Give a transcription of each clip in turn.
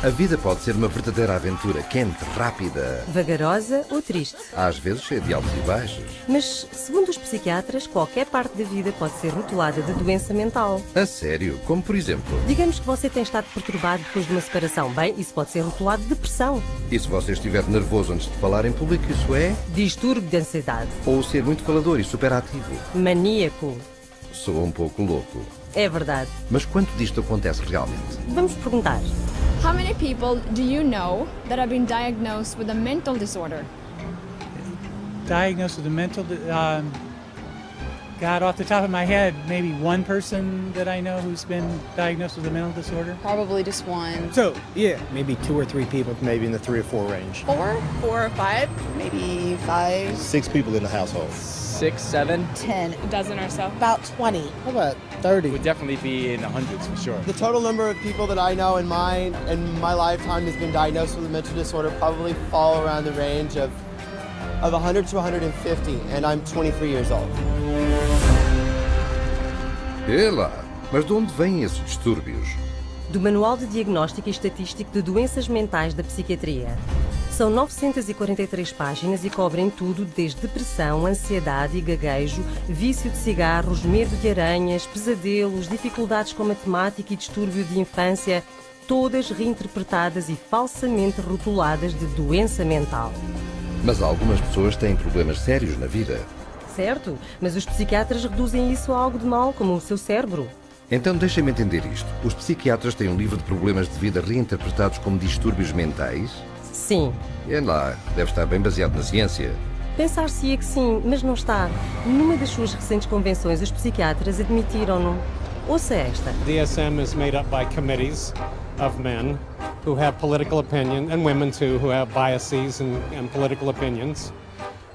A vida pode ser uma verdadeira aventura, quente, rápida, Vagarosa ou triste. às vezes cheia de altos e baixos. Mas, segundo os psiquiatras, qualquer parte da vida pode ser rotulada de doença mental. A sério, como por exemplo, Digamos que você tem estado perturbado depois de uma separação. Bem, isso pode ser rotulado de depressão, e se você estiver nervoso antes de falar em público, isso é? distúrbio de ansiedade, Ou ser muito falador e superativo. maníaco. Soa um pouco louco. É verdade. Mas quanto disto acontece realmente? Vamos perguntar. How many people do you know that have been diagnosed with a mental disorder? Diagnosed with a God, off the top of my head, maybe one person that I know who's been diagnosed with a mental disorder. Probably just one. So, yeah, maybe 2 or 3 people, maybe in the 3 or 4 range. 4 or 5, maybe 5. 6 people in the household. 6, 7. 10. A dozen or so. About 20. How about 30? Would definitely be in the hundreds for sure. The total number of people that I know in my lifetime has been diagnosed with a mental disorder probably fall around the range of 100 to 150, and I'm 23 years old. É lá, mas de onde vêm esses distúrbios? Do Manual de Diagnóstico e Estatístico de Doenças Mentais da Psiquiatria. São 943 páginas e cobrem tudo desde depressão, ansiedade e gaguejo, vício de cigarros, medo de aranhas, pesadelos, dificuldades com matemática e distúrbio de infância, todas reinterpretadas e falsamente rotuladas de doença mental. Mas algumas pessoas têm problemas sérios na vida. Certo, mas os psiquiatras reduzem isso a algo de mal, como o seu cérebro. Então deixem-me entender isto. Os psiquiatras têm um livro de problemas de vida reinterpretados como distúrbios mentais? Sim. É lá, deve estar bem baseado na ciência. Pensar-se-ia que sim, mas não está. Numa das suas recentes convenções, os psiquiatras admitiram-no. Ouça esta. DSM is made up by committees of men who have political opinion, and women too, who have biases and political opinions.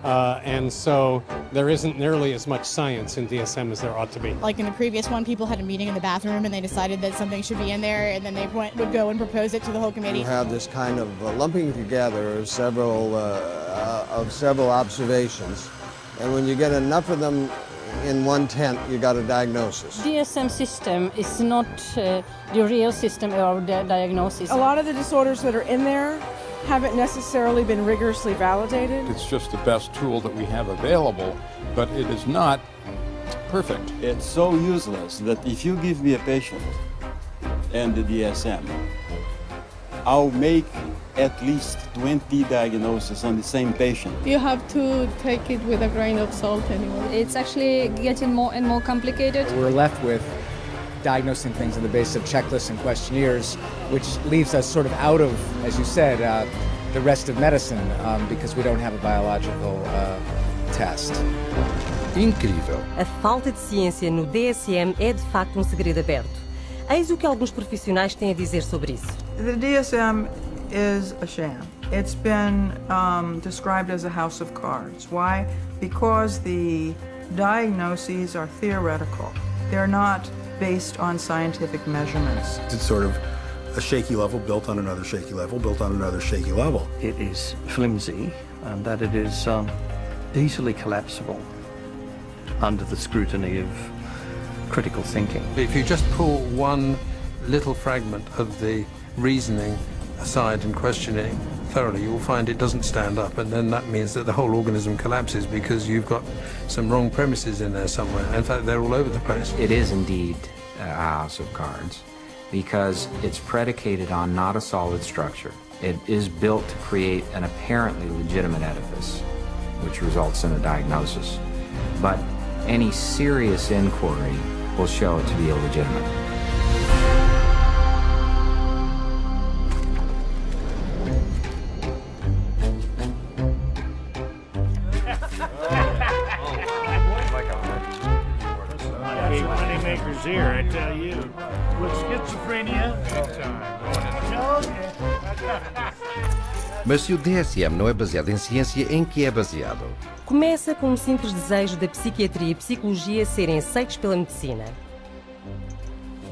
And so there isn't nearly as much science in DSM as there ought to be. Like in the previous one, people had a meeting in the bathroom and they decided that something should be in there, and then they would go and propose it to the whole committee. You have this kind of lumping together of several observations, and when you get enough of them in one tent, you got a diagnosis. DSM system is not the real system of diagnosis. A lot of the disorders that are in there haven't necessarily been rigorously validated. It's just the best tool that we have available, but it is not perfect. It's so useless that if you give me a patient and the DSM, I'll make at least 20 diagnoses on the same patient. You have to take it with a grain of salt anyway. It's actually getting more and more complicated. We're left with diagnosing things on the basis of checklists and questionnaires, which leaves us sort of out of, as you said, the rest of medicine because we don't have a biological test. Incrível. A falta de ciência no DSM é de facto um segredo aberto. Eis o que alguns profissionais têm a dizer sobre isso. The DSM is a sham. It's been described as a house of cards. Why? Because the diagnoses are theoretical. They're not based on scientific measurements. It's sort of a shaky level built on another shaky level, built on another shaky level. It is flimsy and that it is easily collapsible under the scrutiny of critical thinking. If you just pull one little fragment of the reasoning aside and question it thoroughly, you will find it doesn't stand up, and then that means that the whole organism collapses because you've got some wrong premises in there somewhere. In fact, they're all over the place. It is indeed a house of cards because it's predicated on not a solid structure. It is built to create an apparently legitimate edifice, which results in a diagnosis. But any serious inquiry will show it to be illegitimate. Here, I tell you. With schizophrenia, Mas se o DSM não é baseado em ciência, em que é baseado? Começa com um simples desejo da psiquiatria e psicologia serem aceitos pela medicina.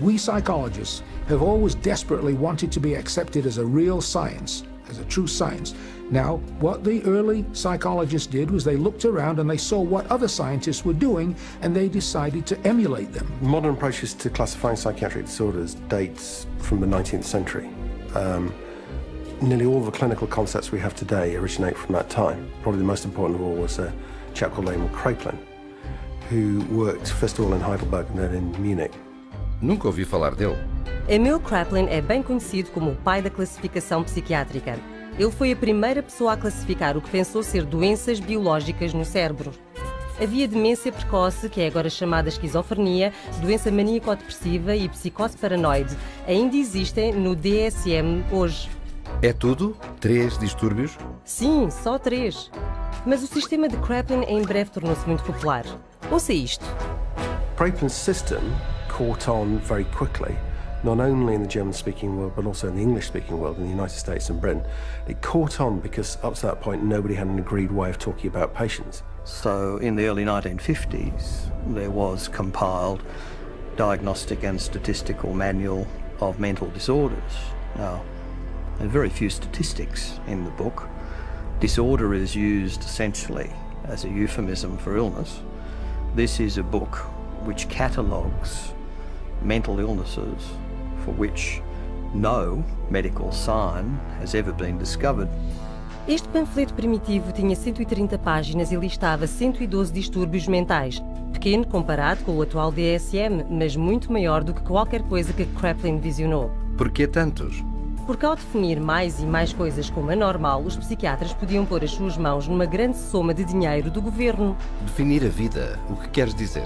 We psychologists have always desperately wanted to be accepted as a real science, as a true science. Now, what the early psychologists did was they looked around and they saw what other scientists were doing and they decided to emulate them. Modern approaches to classifying psychiatric disorders dates from the 19th century. Nearly all the clinical concepts we have today originate from that time. Probably the most important of all was a chap called Emil Kraepelin, who worked first of all in Heidelberg and then in Munich. Nunca ouvi falar dele. Emil Kraepelin é bem conhecido como o pai da classificação psiquiátrica. Ele foi a primeira pessoa a classificar o que pensou ser doenças biológicas no cérebro. Havia demência precoce, que é agora chamada esquizofrenia, doença maníaco-depressiva e psicose paranoide. Ainda existem no DSM hoje. É tudo? 3 distúrbios? Sim, só 3. Mas o sistema de Kraepelin em breve tornou-se muito popular. Ouça isto. Kraepelin's system caught on very quickly, not only in the German-speaking world, but also in the English-speaking world, in the United States and Britain. It caught on because up to that point, nobody had an agreed way of talking about patients. So in the early 1950s, there was compiled Diagnostic and Statistical Manual of Mental Disorders. Now, there are very few statistics in the book. Disorder is used essentially as a euphemism for illness. This is a book which catalogues mental illnesses for which no medical sign has ever been discovered. Este panfleto primitivo tinha 130 páginas e listava 112 distúrbios mentais. Pequeno comparado com o atual DSM, mas muito maior do que qualquer coisa que Kraepelin visionou. Por que tantos? Porque ao definir mais e mais coisas como anormal, os psiquiatras podiam pôr as suas mãos numa grande soma de dinheiro do governo. Definir a vida, o que queres dizer?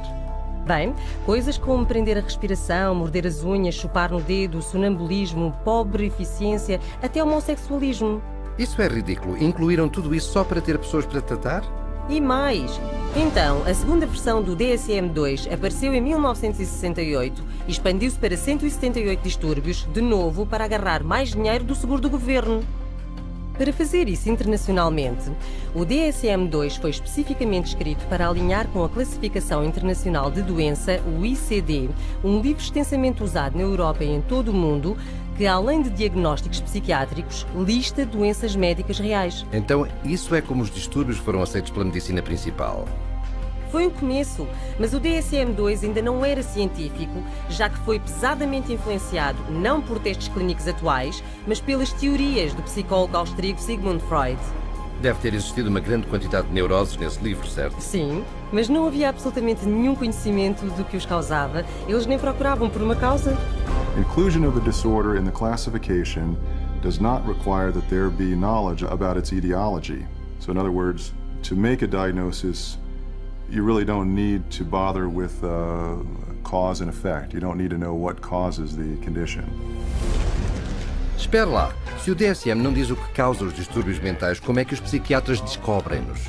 Bem, coisas como prender a respiração, morder as unhas, chupar no dedo, sonambulismo, pobre eficiência, até homossexualismo. Isso é ridículo. Incluíram tudo isso só para ter pessoas para tratar? E mais. Então, a segunda versão do DSM-2 apareceu em 1968 e expandiu-se para 178 distúrbios, de novo para agarrar mais dinheiro do seguro do governo. Para fazer isso internacionalmente, o DSM-2 foi especificamente escrito para alinhar com a Classificação Internacional de Doença, o ICD, um livro extensamente usado na Europa e em todo o mundo, que, além de diagnósticos psiquiátricos, lista doenças médicas reais. Então, isso é como os distúrbios foram aceitos pela medicina principal. Foi o começo, mas o DSM-2 ainda não era científico, já que foi pesadamente influenciado não por testes clínicos atuais, mas pelas teorias do psicólogo austríaco Sigmund Freud. Deve ter existido uma grande quantidade de neuroses nesse livro, certo? Sim, mas não havia absolutamente nenhum conhecimento do que os causava. Eles nem procuravam por uma causa. Inclusion of a disorder in the classification does not require that there be knowledge about its etiology. So in other words, to make a diagnosis, you really don't need to bother with cause and effect. You don't need to know what causes the condition. Espera lá, se o DSM não diz o que causa os distúrbios mentais, como é que os psiquiatras descobrem-nos?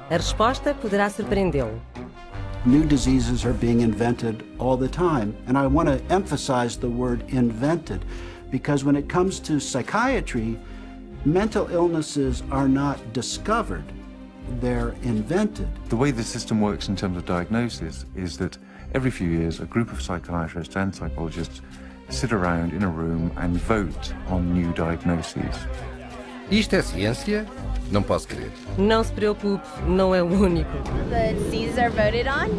A resposta poderá surpreendê-lo. New diseases are being invented all the time, and I want to emphasize the word invented, because when it comes to psychiatry, mental illnesses are not discovered, they're invented. The way the system works in terms of diagnosis is that every few years a group of psychiatrists and psychologists sit around in a room and vote on new diagnoses. Isto é ciência? Não posso crer. Não se preocupe, não é o único. The diseases are voted on?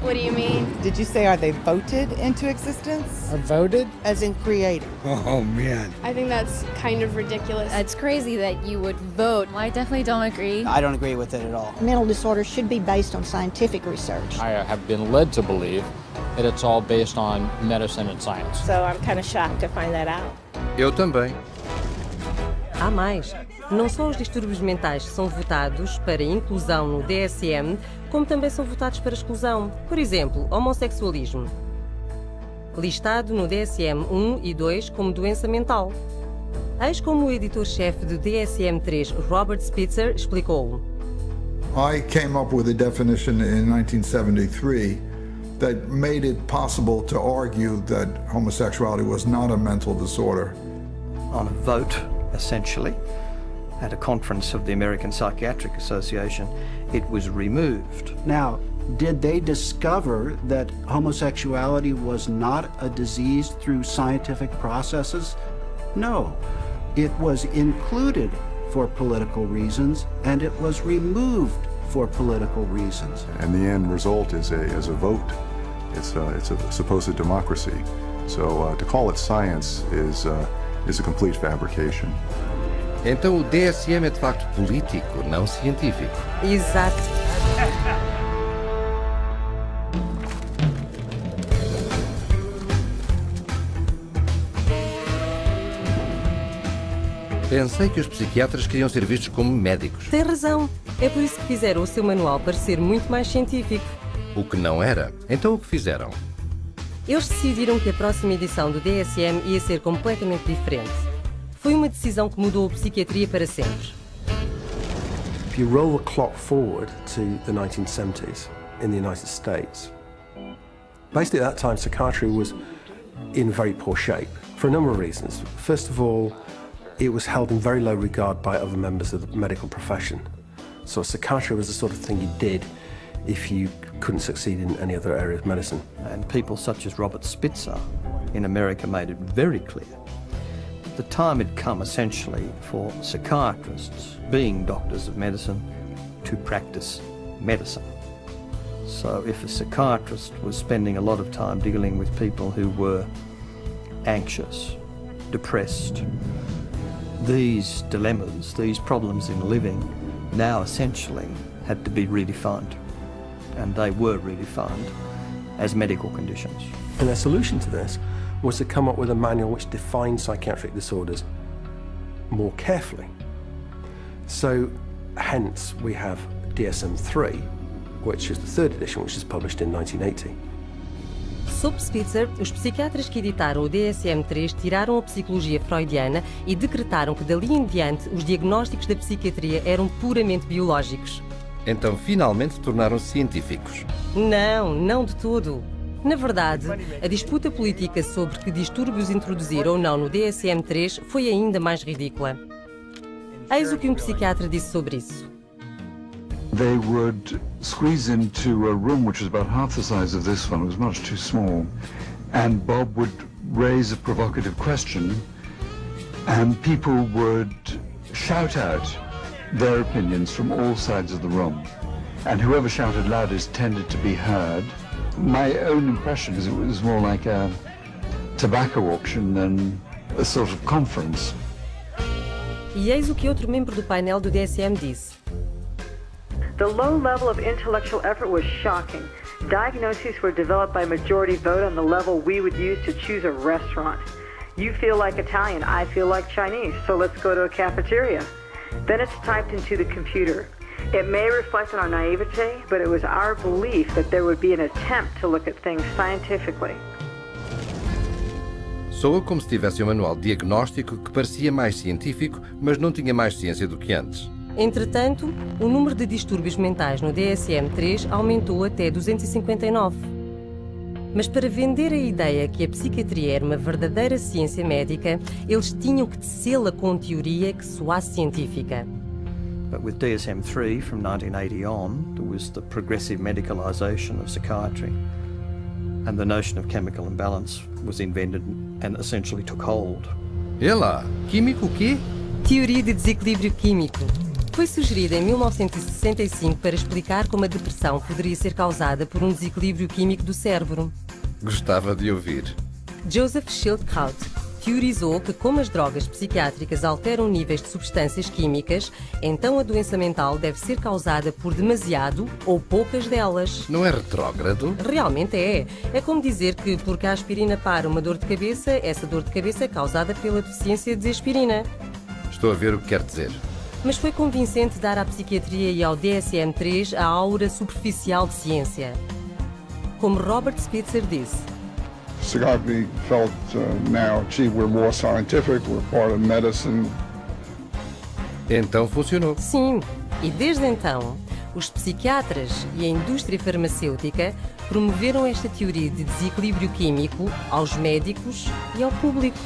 What do you mean? Did you say, are they voted into existence? Or voted? As in created. Oh, man. I think that's kind of ridiculous. It's crazy that you would vote. I definitely don't agree. I don't agree with it at all. Mental disorders should be based on scientific research. I have been led to believe that it's all based on medicine and science. So I'm kind of shocked to find that out. Eu também. Há mais. Não só os distúrbios mentais são votados para inclusão no DSM, como também são votados para exclusão. Por exemplo, homossexualismo. Listado no DSM 1 e 2 como doença mental. Eis como o editor-chefe do DSM-3, Robert Spitzer, explicou. I came up with a definition in 1973 that made it possible to argue that homosexuality was not a mental disorder. On a vote, essentially, at a conference of the American Psychiatric Association, it was removed. Now, did they discover that homosexuality was not a disease through scientific processes? No. It was included for political reasons, and it was removed for political reasons. And the end result is a vote. It's a supposed democracy. So to call it science is is a complete fabrication. Então o DSM é de facto político, não científico. Exato. Pensei que os psiquiatras queriam ser vistos como médicos, Tem razão. É por isso que fizeram o seu manual parecer muito mais científico. o que não era. Então o que fizeram? Eles decidiram que a próxima edição do DSM ia ser completamente diferente. Foi uma decisão que mudou a psiquiatria para sempre. If you roll the clock forward to the 1970s in the United States, basically at that time psychiatry was in very poor shape for a number of reasons. First of all, it was held in very low regard by other members of the medical profession. So psychiatry was the sort of thing you did if you couldn't succeed in any other area of medicine. And people such as Robert Spitzer in America made it very clear that the time had come essentially for psychiatrists, being doctors of medicine, to practice medicine. So if a psychiatrist was spending a lot of time dealing with people who were anxious, depressed, these dilemmas, these problems in living now essentially had to be redefined, and they were redefined as medical conditions. And their solution to this was to come up with a manual which defined psychiatric disorders more carefully. So hence we have DSM-3, which is the third edition, which is published in 1980. Sob Spitzer, os psiquiatras que editaram o DSM-3 tiraram a psicologia freudiana e decretaram que dali em diante os diagnósticos da psiquiatria eram puramente biológicos. Então finalmente tornaram-se científicos. Não de todo. Na verdade, a disputa política sobre que distúrbios introduzir ou não no DSM-3 foi ainda mais ridícula. Eis o que um psiquiatra disse sobre isso. They would squeeze into a room which was about half the size of this one. It was much too small. And Bob would raise a provocative question, and people would shout out their opinions from all sides of the room. And whoever shouted loudest tended to be heard. My own impression is it was more like a tobacco auction than a sort of conference. E eis o que outro membro do painel do DSM disse. The low level of intellectual effort was shocking. Diagnoses were developed by majority vote on the level we would use to choose a restaurant. You feel like Italian, I feel like Chinese, so let's go to a cafeteria. Then it's typed into the computer. It may reflect on our naivete, but it was our belief that there would be an attempt to look at things scientifically. Soa como se tivesse um manual diagnóstico que parecia mais científico, mas não tinha mais ciência do que antes. Entretanto, o número de distúrbios mentais no DSM-3 aumentou até 259. Mas para vender a ideia que a psiquiatria era uma verdadeira ciência médica, eles tinham que tecê-la com teoria que soasse científica. But with DSM-3 from 1980 on, there was the progressive medicalisation of psychiatry, and the notion of chemical imbalance was invented and essentially took hold. E lá, químico o quê? Teoria de desequilíbrio químico. Foi sugerida em 1965 para explicar como a depressão poderia ser causada por um desequilíbrio químico do cérebro. Gostava de ouvir. Joseph Schildkraut teorizou que como as drogas psiquiátricas alteram níveis de substâncias químicas, então a doença mental deve ser causada por demasiado ou poucas delas. Não é retrógrado? Realmente é. É como dizer que porque a aspirina para uma dor de cabeça, essa dor de cabeça é causada pela deficiência de aspirina. Estou a ver o que quer dizer. Mas foi convincente dar à psiquiatria e ao DSM-3 a aura superficial de ciência. Como Robert Spitzer disse. Psychiatry felt now, gee, we're more scientific, we're part of medicine. Então funcionou. Sim, e desde então, os psiquiatras e a indústria farmacêutica promoveram esta teoria de desequilíbrio químico aos médicos e ao público.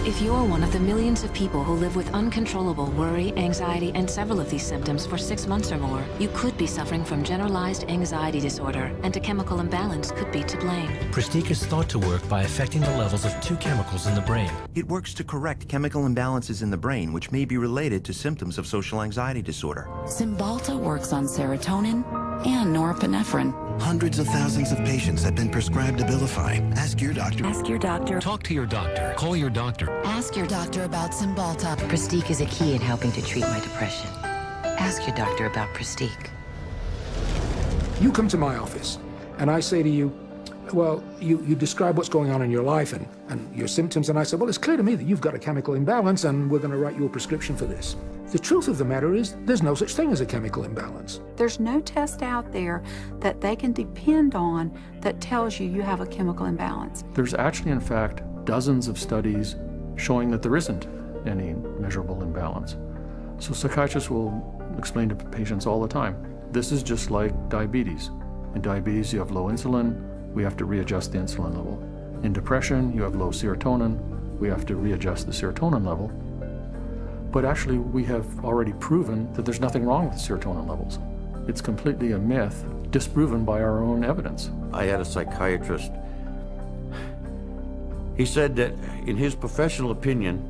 If you are one of the millions of people who live with uncontrollable worry, anxiety, and several of these symptoms for 6 months or more, you could be suffering from generalized anxiety disorder, and a chemical imbalance could be to blame. Pristique is thought to work by affecting the levels of 2 chemicals in the brain. It works to correct chemical imbalances in the brain, which may be related to symptoms of social anxiety disorder. Cymbalta works on serotonin and norepinephrine. Hundreds of thousands of patients have been prescribed Abilify. Ask your doctor. Ask your doctor. Talk to your doctor. Call your doctor. Ask your doctor about Cymbalta. Pristiq is a key in helping to treat my depression. Ask your doctor about Pristiq. You come to my office, and I say to you, well, you describe what's going on in your life and your symptoms, and I said, well, it's clear to me that you've got a chemical imbalance, and we're going to write you a prescription for this. The truth of the matter is, there's no such thing as a chemical imbalance. There's no test out there that they can depend on that tells you have a chemical imbalance. There's actually, in fact, dozens of studies showing that there isn't any measurable imbalance. So psychiatrists will explain to patients all the time, this is just like diabetes. In diabetes, you have low insulin, we have to readjust the insulin level. In depression, you have low serotonin, we have to readjust the serotonin level. But actually, we have already proven that there's nothing wrong with serotonin levels. It's completely a myth, disproven by our own evidence. I had a psychiatrist. He said that, in his professional opinion,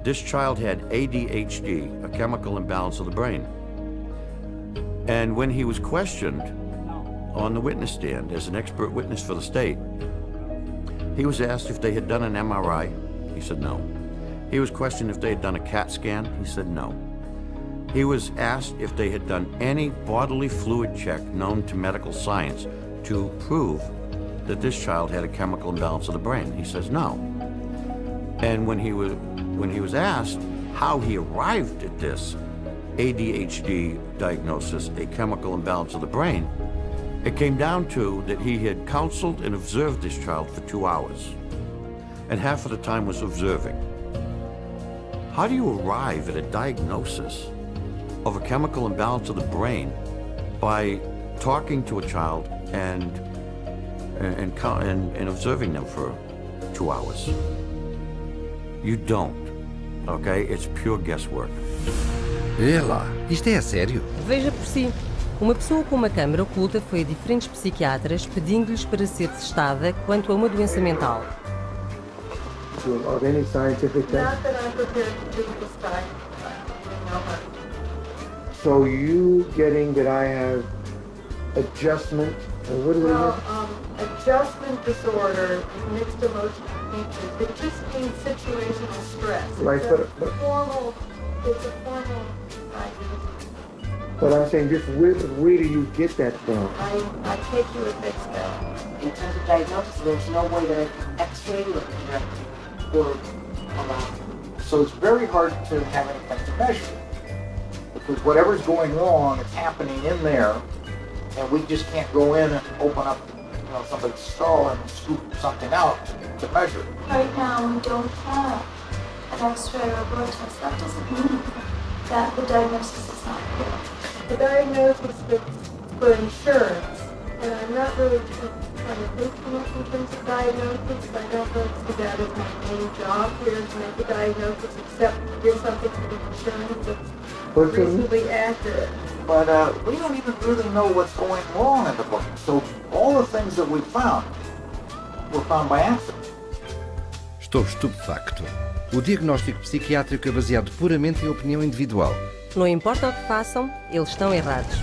this child had ADHD, a chemical imbalance of the brain. And when he was questioned on the witness stand as an expert witness for the state, he was asked if they had done an MRI. He said no. He was questioned if they had done a CAT scan. He said no. He was asked if they had done any bodily fluid check known to medical science to prove that this child had a chemical imbalance of the brain. He says no. And when he was asked how he arrived at this ADHD diagnosis, a chemical imbalance of the brain, it came down to that he had counseled and observed this child for 2 hours, and half of the time was observing. How do you arrive at a diagnosis of a chemical imbalance of the brain by talking to a child and observing them for 2 hours? You don't, okay? It's pure guesswork. Ela, isto é a sério? Veja por si. Uma pessoa com uma câmara oculta foi a diferentes psiquiatras pedindo-lhes para ser testada quanto a uma doença mental. Of any scientific test? Not that I'm prepared to do this time. So you getting that I have adjustment, what do we Well, adjustment disorder, mixed emotional features, it just means situational stress. Right, it's but a formal diagnosis. But I'm saying just where do you get that from? I take you at face value. In terms of diagnosis, there's no way that I can x-ray or inject or allow. So it's very hard to have anything to measure, because whatever's going wrong, it's happening in there, and we just can't go in and open up, somebody's skull and scoop something out to measure it. Right now, we don't have an X-ray or a blood test. That doesn't mean that the diagnosis is not real. The diagnosis is for insurance, and I'm not really trying to think too much in terms of diagnosis. I don't really see that as my main job here, to make a diagnosis, except to give something to the insurance that's reasonably accurate. But we don't even really know what's going wrong in the brain. So all the things that we found were found by accident. Estou estupefacto. O diagnóstico psiquiátrico é baseado puramente em opinião individual. Não importa o que façam, eles estão errados.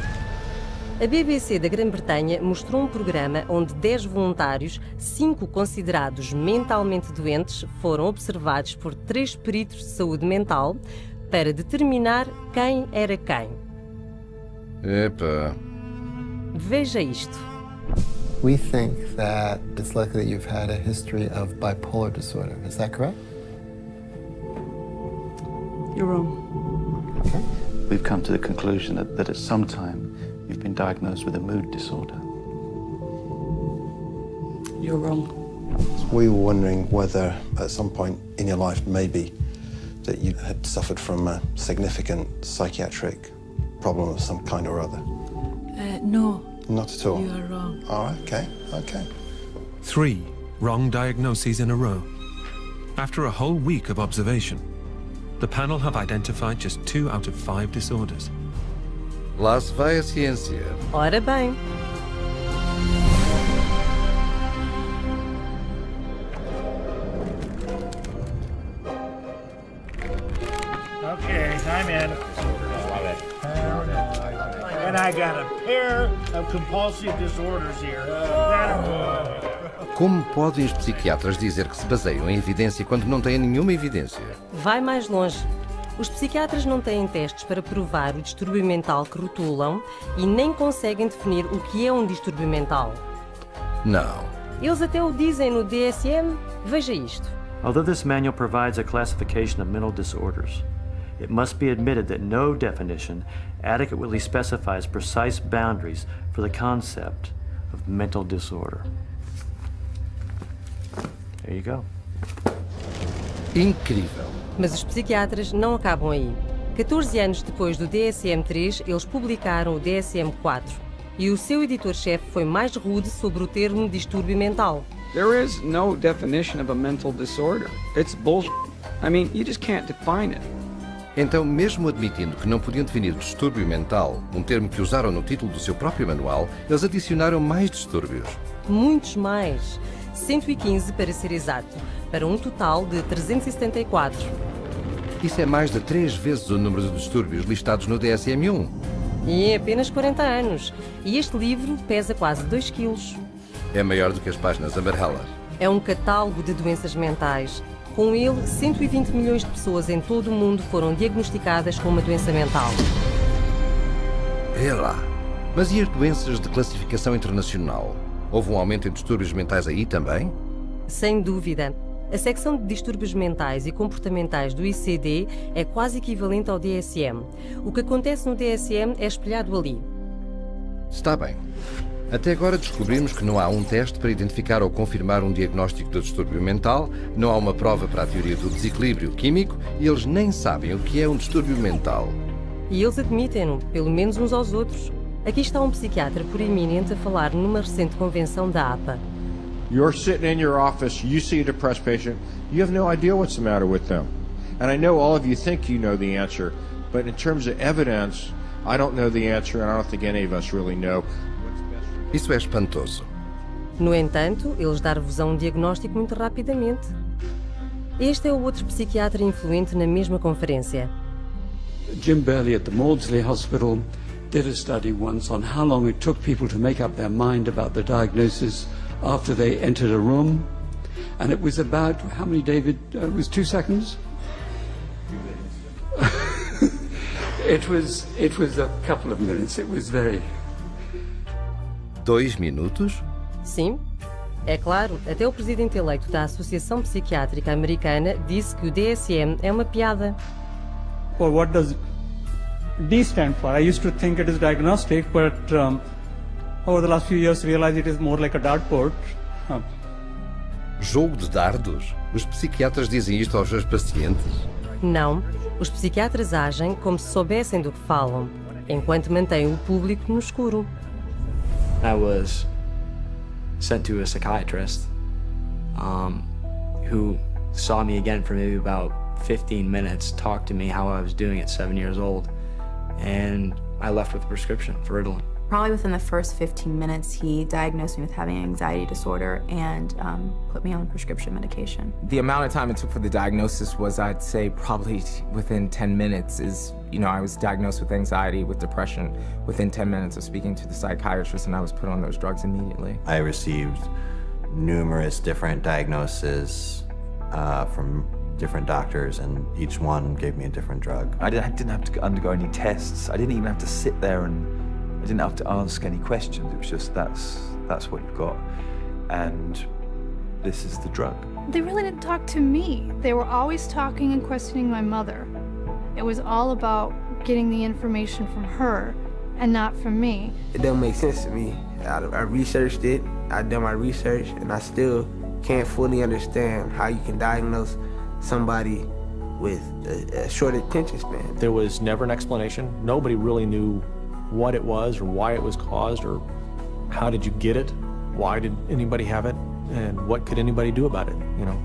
A BBC da Grã-Bretanha mostrou um programa onde 10 voluntários, 5 considerados mentalmente doentes, foram observados por 3 peritos de saúde mental para determinar quem era quem. Epa. Veja isto. We think that it's likely that you've had a history of bipolar disorder. Is that correct? You're wrong. Okay. We've come to the conclusion that at some time you've been diagnosed with a mood disorder. You're wrong. We were wondering whether at some point in your life maybe that you had suffered from a significant psychiatric problem of some kind or other. No. Not at all? You are wrong. All right, okay. 3 wrong diagnoses in a row. After a whole week of observation, the panel have identified just 2 out of 5 disorders. Lá se vai a ciência. Ora bem. Okay, I'm in. Get I got a pair of compulsive disorders here. Como podem os psiquiatras dizer que se baseiam em evidência quando não têm nenhuma evidência? Vai mais longe. Os psiquiatras não têm testes para provar o distúrbio mental que rotulam e nem conseguem definir o que é um distúrbio mental. Não. Eles até o dizem no DSM. Veja isto. Although this manual provides a classification of mental disorders, it must be admitted that no definition adequately specifies precise boundaries for the concept of mental disorder. There you go. Incrível. Mas os psiquiatras não acabam aí. 14 anos depois do DSM-3, eles publicaram o DSM-4. E o seu editor-chefe foi mais rude sobre o termo distúrbio mental. There is no definition of a mental disorder. It's bullshit. I mean, you just can't define it. Então, mesmo admitindo que não podiam definir distúrbio mental, um termo que usaram no título do seu próprio manual, eles adicionaram mais distúrbios. Muitos mais. 115 para ser exato, para um total de 374. Isso é mais de 3 vezes o número de distúrbios listados no DSM-1. E em apenas 40 anos. E este livro pesa quase 2 quilos. É maior do que as páginas amarelas. É um catálogo de doenças mentais. Com ele, 120 milhões de pessoas em todo o mundo foram diagnosticadas com uma doença mental. É lá. Mas e as doenças de classificação internacional? Houve um aumento em distúrbios mentais aí também? Sem dúvida. A secção de distúrbios mentais e comportamentais do ICD é quase equivalente ao DSM. O que acontece no DSM é espelhado ali. Está bem. Até agora descobrimos que não há um teste para identificar ou confirmar um diagnóstico de distúrbio mental, não há uma prova para a teoria do desequilíbrio químico e eles nem sabem o que é um distúrbio mental. E eles admitem-no, pelo menos uns aos outros. Aqui está um psiquiatra proeminente a falar numa recente convenção da APA. You're sitting in your office, you see a depressed patient, you have no idea what's the matter with them. And I know all of you think you know the answer, but in terms of evidence, I don't know the answer and I don't think any of us really know. Isso é espantoso. No entanto, eles dar-vos um diagnóstico muito rapidamente. Este é o outro psiquiatra influente na mesma conferência. Jim Burley at the Maudsley Hospital did a study once on how long it took people to make up their mind about the diagnosis after they entered a room. And it was about, how many, David? It was 2 seconds? It was a couple of minutes. It was very... 2 minutos? Sim. É claro, até o presidente eleito da Associação Psiquiátrica Americana disse que o DSM é uma piada. Well, what does D stand for? I used to think it is diagnostic, but over the last few years realized it is more like a dartboard. Jogo de dardos? Os psiquiatras dizem isto aos seus pacientes? Não. Os psiquiatras agem como se soubessem do que falam, enquanto mantêm o público no escuro. I was sent to a psychiatrist who saw me again for maybe about 15 minutes, talked to me how I was doing at 7 years old, and I left with a prescription for Ritalin. Probably within the first 15 minutes, he diagnosed me with having an anxiety disorder and put me on prescription medication. The amount of time it took for the diagnosis was, I'd say, probably within 10 minutes I was diagnosed with anxiety, with depression, within 10 minutes of speaking to the psychiatrist, and I was put on those drugs immediately. I received numerous different diagnoses from different doctors, and each one gave me a different drug. I didn't have to undergo any tests. I didn't even have to sit there and I didn't have to ask any questions. It was just that's what you've got, and this is the drug. They really didn't talk to me. They were always talking and questioning my mother. It was all about getting the information from her and not from me. It doesn't make sense to me. I researched it, I done my research, and I still can't fully understand how you can diagnose somebody with a short attention span. There was never an explanation. Nobody really knew what it was or why it was caused or how did you get it, why did anybody have it, and what could anybody do about it.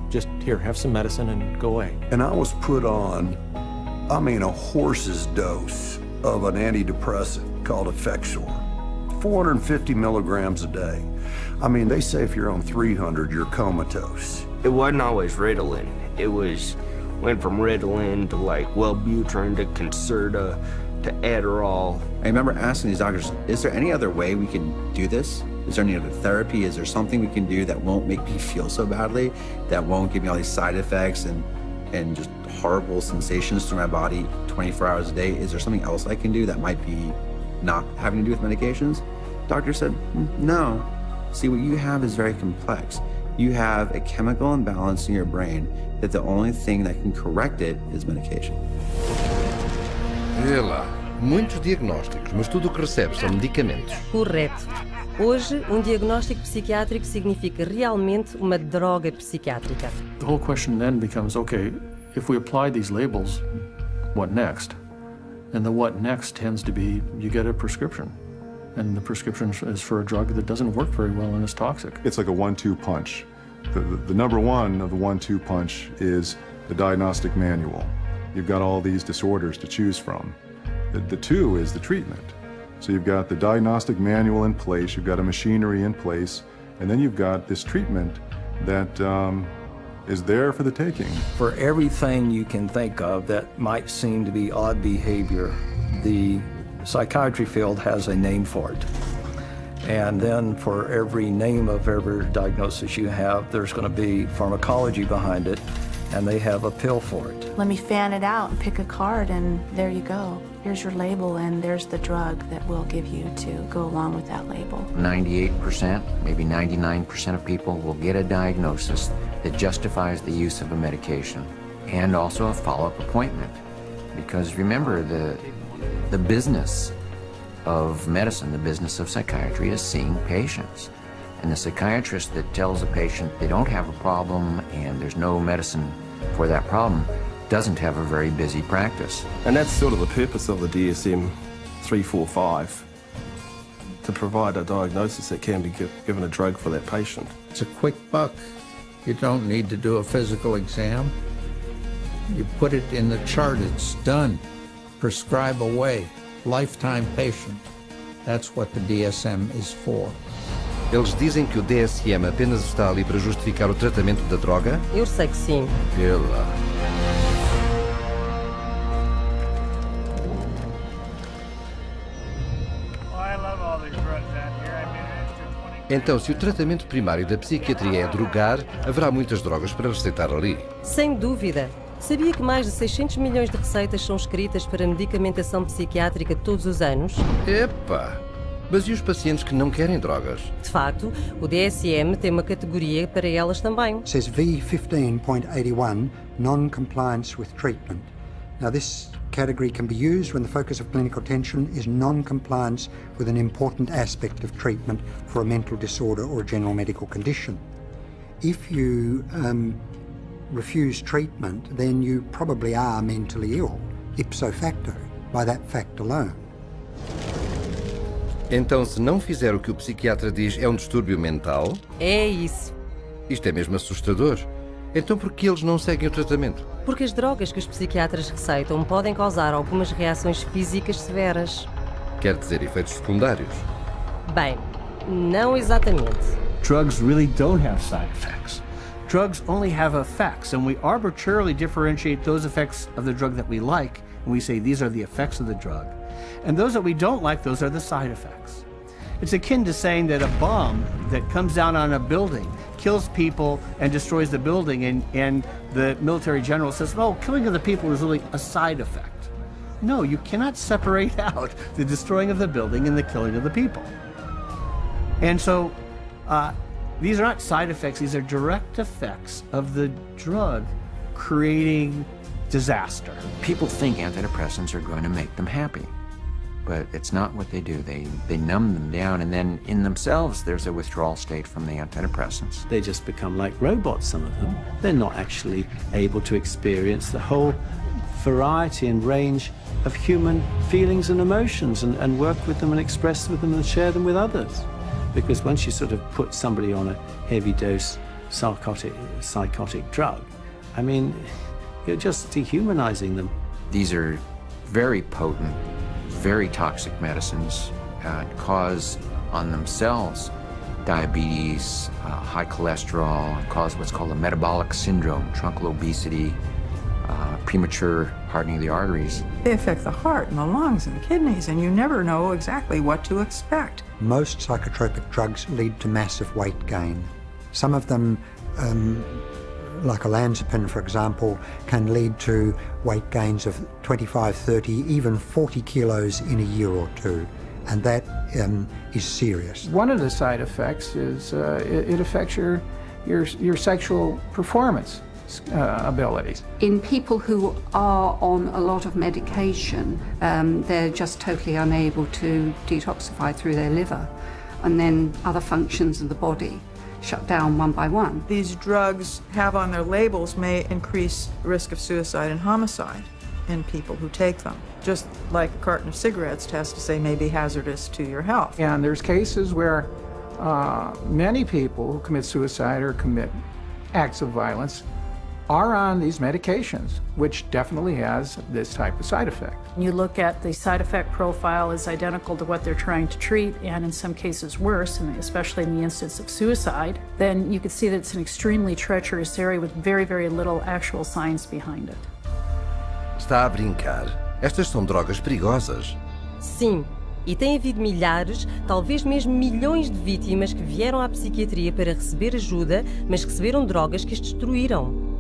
Just here, have some medicine and go away. And I was put on, a horse's dose of an antidepressant called Effexor, 450 milligrams a day. They say if you're on 300, you're comatose. It wasn't always Ritalin. It went from Ritalin to Wellbutrin to Concerta to Adderall. remember asking these doctors, is there any other way we can do this? Is there any other therapy? Is there something we can do that won't make me feel so badly, that won't give me all these side effects and just horrible sensations through my body 24 hours a day? Is there something else I can do that might be not having to do with medications? Doctor said, no. See, what you have is very complex. You have a chemical imbalance in your brain that the only thing that can correct it is medication. Vê lá, muitos diagnósticos, mas tudo o que recebes são medicamentos. Correto. Hoje, um diagnóstico psiquiátrico significa realmente uma droga psiquiátrica. The whole question then becomes, okay, if we apply these labels, what next? And the what next tends to be, you get a prescription. And the prescription is for a drug that doesn't work very well and is toxic. It's like a 1-2 punch. The number one of the 1-2 punch is the diagnostic manual. You've got all these disorders to choose from. The two is the treatment. So you've got the diagnostic manual in place, you've got a machinery in place, and then you've got this treatment that is there for the taking. For everything you can think of that might seem to be odd behavior, the psychiatry field has a name for it. And then for every name of every diagnosis you have, there's going to be pharmacology behind it, and they have a pill for it. Let me fan it out and pick a card, and there you go. Here's your label, and there's the drug that we'll give you to go along with that label. 98%, maybe 99% of people will get a diagnosis that justifies the use of a medication and also a follow-up appointment. Because remember, the business of medicine, the business of psychiatry is seeing patients. And the psychiatrist that tells a patient they don't have a problem and there's no medicine for that problem doesn't have a very busy practice. And that's sort of the purpose of the DSM-345, to provide a diagnosis that can be given a drug for that patient. It's a quick buck. You don't need to do a physical exam. You put it in the chart, it's done. Prescribe away. Lifetime patient. That's what the DSM is for. Eles dizem que o DSM apenas está ali para justificar o tratamento da droga? Eu sei que sim. Vê lá. Então, se o tratamento primário da psiquiatria é drogar, haverá muitas drogas para receitar ali. Sem dúvida. Sabia que mais de 600 milhões de receitas são escritas para medicamentação psiquiátrica todos os anos? Epa! Mas e os pacientes que não querem drogas? De facto, o DSM tem uma categoria para elas também. It says V15.81, non-compliance with treatment. Now this category can be used when the focus of clinical attention is non-compliance with an important aspect of treatment for a mental disorder or a general medical condition. If you refuse treatment, then you probably are mentally ill, ipso facto, by that fact alone. Então, se não fizer o que o psiquiatra diz, é um distúrbio mental? É isso. Isto é mesmo assustador. Então, por que eles não seguem o tratamento? Porque as drogas que os psiquiatras receitam podem causar algumas reações físicas severas. Quer dizer, efeitos secundários? Bem, não exatamente. Drugs really don't have side effects. Drugs only have effects, and we arbitrarily differentiate those effects of the drug that we like, and we say these are the effects of the drug. And those that we don't like, those are the side effects. It's akin to saying that a bomb that comes down on a building kills people and destroys the building, and the military general says, oh, killing of the people is really a side effect. No, you cannot separate out the destroying of the building and the killing of the people. And so these are not side effects, these are direct effects of the drug creating disaster. People think antidepressants are going to make them happy, but it's not what they do. They numb them down, and then in themselves there's a withdrawal state from the antidepressants. They just become like robots, some of them. They're not actually able to experience the whole variety and range of human feelings and emotions and work with them and express with them and share them with others. Because once you sort of put somebody on a heavy dose psychotic drug, I mean, you're just dehumanizing them. These are very potent, very toxic medicines, cause on themselves diabetes, high cholesterol, cause what's called a metabolic syndrome, truncal obesity, premature hardening of the arteries. They affect the heart and the lungs and the kidneys, and you never know exactly what to expect. Most psychotropic drugs lead to massive weight gain. Some of them, like olanzapine, for example, can lead to weight gains of 25, 30, even 40 kilos in a year or two, and that is serious. One of the side effects is it affects your sexual performance abilities. In people who are on a lot of medication, they're just totally unable to detoxify through their liver, and then other functions of the body shut down one by one. These drugs have on their labels may increase risk of suicide and homicide in people who take them. Just like a carton of cigarettes has to say may be hazardous to your health. And there's cases where many people who commit suicide or commit acts of violence are on these medications, which definitely has this type of side effect. You look at the side effect profile is identical to what they're trying to treat, and in some cases worse, and especially in the instance of suicide, then you can see that it's an extremely treacherous area with very, very little actual science behind it. Está a brincar? Estas são drogas perigosas. Sim, e tem havido milhares, talvez mesmo milhões de vítimas que vieram à psiquiatria para receber ajuda, mas receberam drogas que as destruíram.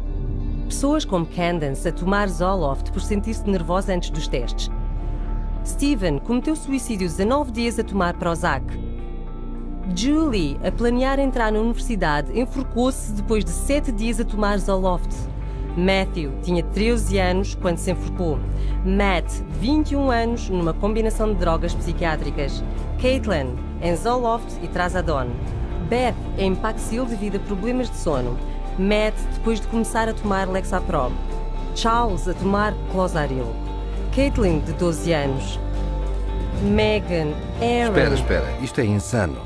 Pessoas como Candace a tomar Zoloft por sentir-se nervosa antes dos testes. Steven cometeu suicídio 19 dias a tomar Prozac. Julie, a planear entrar na universidade, enforcou-se depois de 7 dias a tomar Zoloft. Matthew tinha 13 anos quando se enforcou. Matt, 21 anos, numa combinação de drogas psiquiátricas. Caitlin, em Zoloft e Trazodone. Beth, em Paxil devido a problemas de sono. Matt, depois de começar a tomar Lexapro. Charles, a tomar Clozaril. Caitlin, de 12 anos. Megan, Aaron... Espera, isto é insano.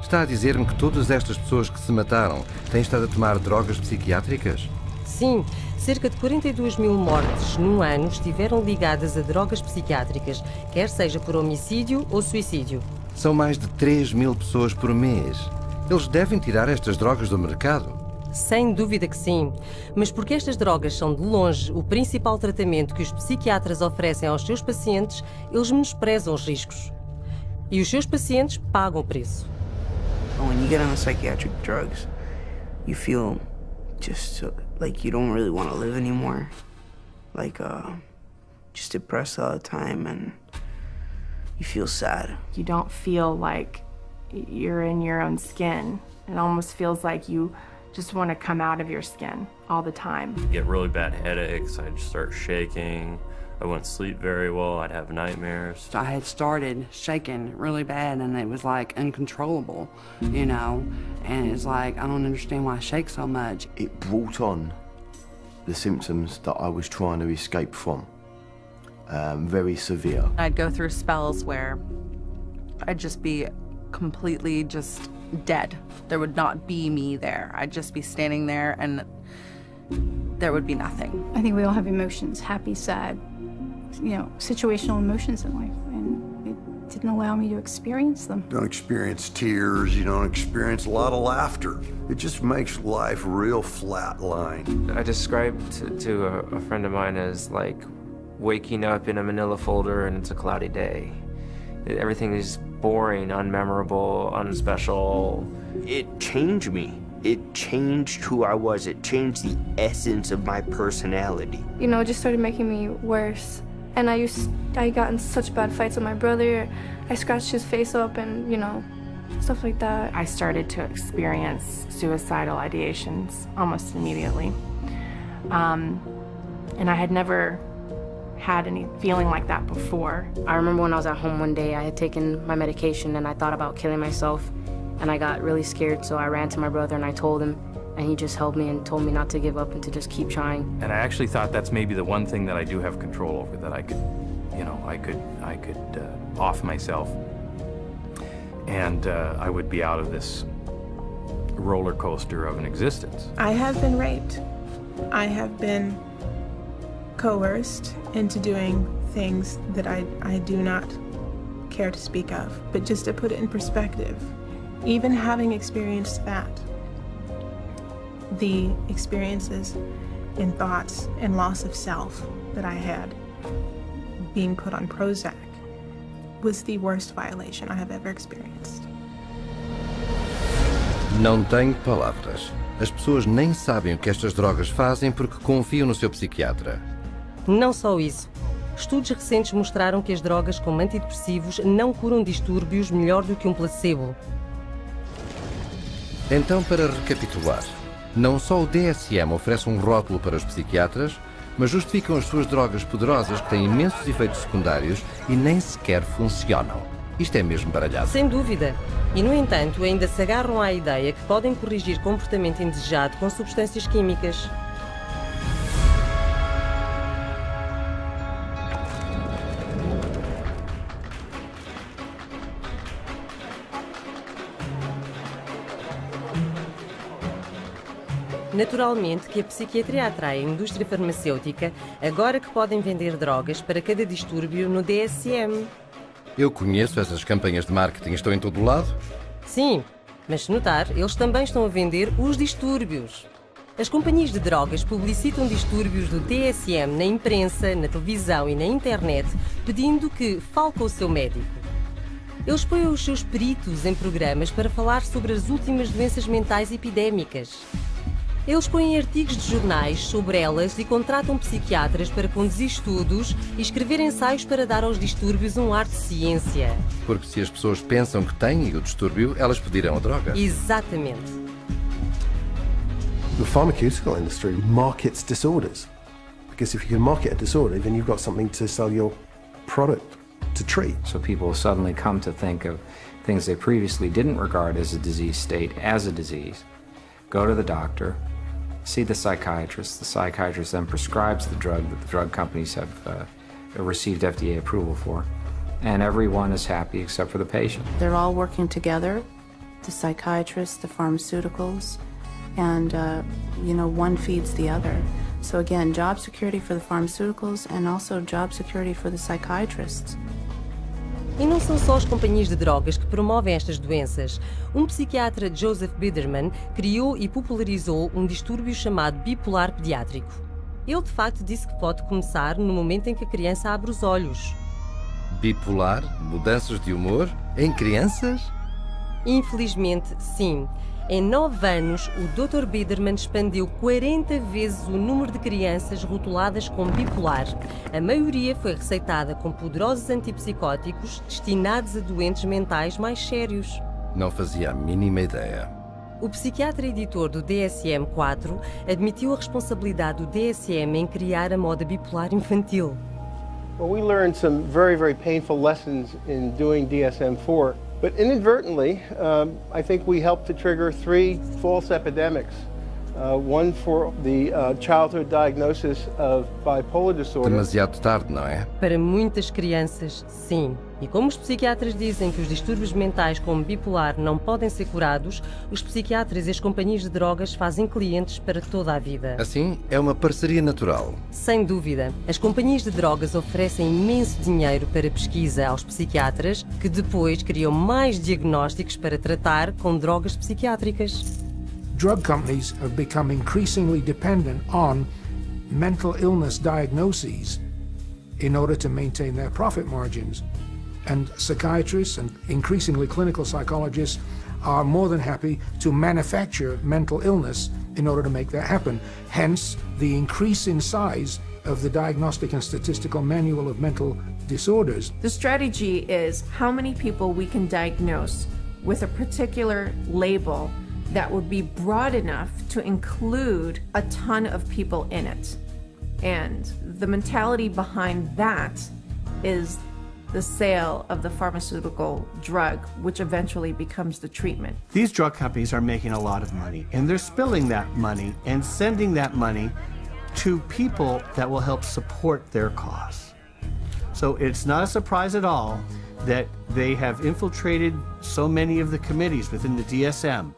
Está a dizer-me que todas estas pessoas que se mataram têm estado a tomar drogas psiquiátricas? Sim, cerca de 42 mil mortes num ano estiveram ligadas a drogas psiquiátricas, quer seja por homicídio ou suicídio. São mais de 3 mil pessoas por mês. Eles devem tirar estas drogas do mercado. Sem dúvida que sim, mas porque estas drogas são de longe o principal tratamento que os psiquiatras oferecem aos seus pacientes, eles menosprezam os riscos. E os seus pacientes pagam o preço. When you get on psychiatric drugs, you feel just like you don't really want to live anymore. Like just depressed all the time, and you feel sad. You don't feel like you're in your own skin. It almost feels like you just want to come out of your skin all the time. Get really bad headaches, I'd start shaking, I wouldn't sleep very well, I'd have nightmares. I had started shaking really bad and it was like uncontrollable, you know, and it's like, I don't understand why I shake so much. It brought on the symptoms that I was trying to escape from, very severe. I'd go through spells where I'd just be completely just dead. There would not be me there. I'd just be standing there and there would be nothing. I think we all have emotions, happy, sad, you know, situational emotions in life, and it didn't allow me to experience them. You don't experience tears, you don't experience a lot of laughter. It just makes life real flatline. I described to a friend of mine as like waking up in a manila folder and it's a cloudy day. Everything is boring, unmemorable, unspecial. It changed me. It changed who I was. It changed the essence of my personality. You know, it just started making me worse. And I got in such bad fights with my brother. I scratched his face up and, you know, stuff like that. I started to experience suicidal ideations almost immediately. And I had never had any feeling like that before. I remember when I was at home one day, I had taken my medication and I thought about killing myself, and I got really scared, so I ran to my brother and I told him, and he just held me and told me not to give up and to just keep trying. And I actually thought that's maybe the one thing that I do have control over, that I could, you know, I could off myself, and I would be out of this roller coaster of an existence. I have been raped. I have been coerced into doing things that I do not care to speak of. But just to put it in perspective, even having experienced that, the experiences in thoughts and loss of self that I had, being put on Prozac was the worst violation I have ever experienced. Não tenho palavras. As pessoas nem sabem o que estas drogas fazem porque confiam no seu psiquiatra. Não só isso. Estudos recentes mostraram que as drogas como antidepressivos não curam distúrbios melhor do que um placebo. Então, para recapitular, não só o DSM oferece um rótulo para os psiquiatras, mas justificam as suas drogas poderosas que têm imensos efeitos secundários e nem sequer funcionam. Isto é mesmo baralhado. Sem dúvida. E, no entanto, ainda se agarram à ideia que podem corrigir comportamento indesejado com substâncias químicas. Naturalmente que a psiquiatria atrai a indústria farmacêutica agora que podem vender drogas para cada distúrbio no DSM. Eu conheço essas campanhas de marketing, estão em todo o lado? Sim, mas se notar, eles também estão a vender os distúrbios. As companhias de drogas publicitam distúrbios do DSM na imprensa, na televisão e na internet, pedindo que fale com o seu médico. Eles põem os seus peritos em programas para falar sobre as últimas doenças mentais epidémicas. Eles põem artigos de jornais sobre elas e contratam psiquiatras para conduzir estudos e escrever ensaios para dar aos distúrbios um ar de ciência. Porque se as pessoas pensam que têm o distúrbio, elas pedirão a droga. Exatamente. The pharmaceutical industry markets disorders. Because if you can market a disorder, then you've got something to sell your product to treat. So people suddenly come to think of things they previously didn't regard as a disease state as a disease. Go to the doctor, see the psychiatrist. The psychiatrist then prescribes the drug that the drug companies have received FDA approval for. And everyone is happy except for the patient. They're all working together, the psychiatrists, the pharmaceuticals, and, one feeds the other. So again, job security for the pharmaceuticals and also job security for the psychiatrists. E não são só as companhias de drogas que promovem estas doenças. Um psiquiatra, Joseph Biderman, criou e popularizou um distúrbio chamado bipolar pediátrico. Ele, de facto, disse que pode começar no momento em que a criança abre os olhos. Bipolar? Mudanças de humor? Em crianças? Infelizmente, sim. Em 9 anos, o Dr. Biderman expandiu 40 vezes o número de crianças rotuladas como bipolar. A maioria foi receitada com poderosos antipsicóticos destinados a doentes mentais mais sérios. Não fazia a mínima ideia. O psiquiatra editor do DSM-4 admitiu a responsabilidade do DSM em criar a moda bipolar infantil. Well, we learned some very, very painful lessons in doing DSM-4. But inadvertently, I think we helped to trigger 3 false epidemics. One for the childhood diagnosis of bipolar disorder. Demasiado tarde, não é? Para muitas crianças, sim. E como os psiquiatras dizem que os distúrbios mentais como bipolar não podem ser curados, os psiquiatras e as companhias de drogas fazem clientes para toda a vida. Assim, é uma parceria natural. Sem dúvida. As companhias de drogas oferecem imenso dinheiro para pesquisa aos psiquiatras, que depois criam mais diagnósticos para tratar com drogas psiquiátricas. Drug companies have become increasingly dependent on mental illness diagnoses in order to maintain their profit margins. And psychiatrists and increasingly clinical psychologists are more than happy to manufacture mental illness in order to make that happen. Hence, the increase in size of the Diagnostic and Statistical Manual of Mental Disorders. The strategy is how many people we can diagnose with a particular label that would be broad enough to include a ton of people in it. And the mentality behind that is the sale of the pharmaceutical drug, which eventually becomes the treatment. These drug companies are making a lot of money, and they're spilling that money and sending that money to people that will help support their cause. So it's not a surprise at all that they have infiltrated so many of the committees within the DSM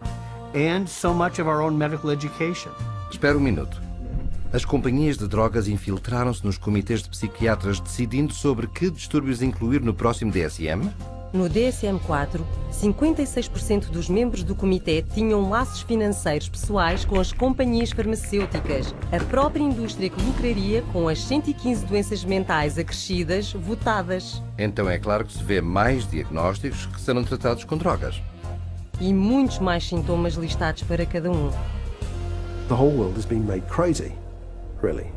and so much of our own medical education. Espera um minuto. As companhias de drogas infiltraram-se nos comitês de psiquiatras decidindo sobre que distúrbios incluir no próximo DSM? No DSM-4, 56% dos membros do comitê tinham laços financeiros pessoais com as companhias farmacêuticas, a própria indústria que lucraria com as 115 doenças mentais acrescidas votadas. Então é claro que se vê mais diagnósticos que serão tratados com drogas. E muitos mais sintomas listados para cada um. The whole world has been made crazy, really.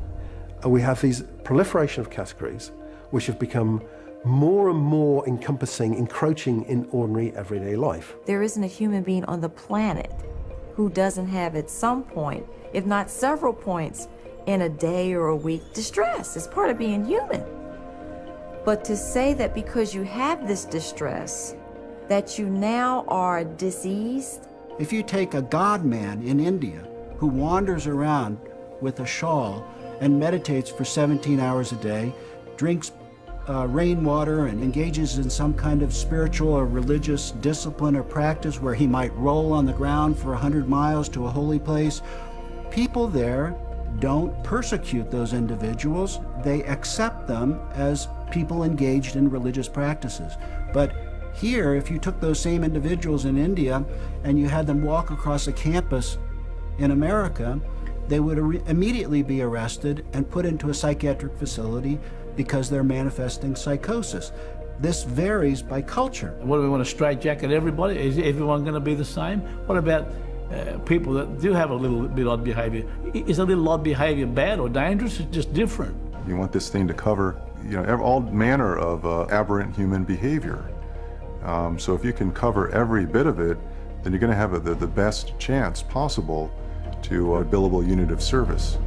And we have these proliferation of categories which have become more and more encompassing, encroaching in ordinary everyday life. There isn't a human being on the planet who doesn't have at some point, if not several points, in a day or a week, distress. It's part of being human. But to say that because you have this distress, that you now are diseased? If you take a god man in India who wanders around with a shawl and meditates for 17 hours a day, drinks rainwater and engages in some kind of spiritual or religious discipline or practice where he might roll on the ground for 100 miles to a holy place, people there don't persecute those individuals. They accept them as people engaged in religious practices. But here, if you took those same individuals in India and you had them walk across a campus in America, they would immediately be arrested and put into a psychiatric facility because they're manifesting psychosis. This varies by culture. What do we want to straitjacket everybody? Is everyone going to be the same? What about people that do have a little bit odd behavior? Is a little odd behavior bad or dangerous? It's just different. You want this thing to cover, all manner of aberrant human behavior. So if you can cover every bit of it, then you're going to have the best chance possible to a billable unit of service.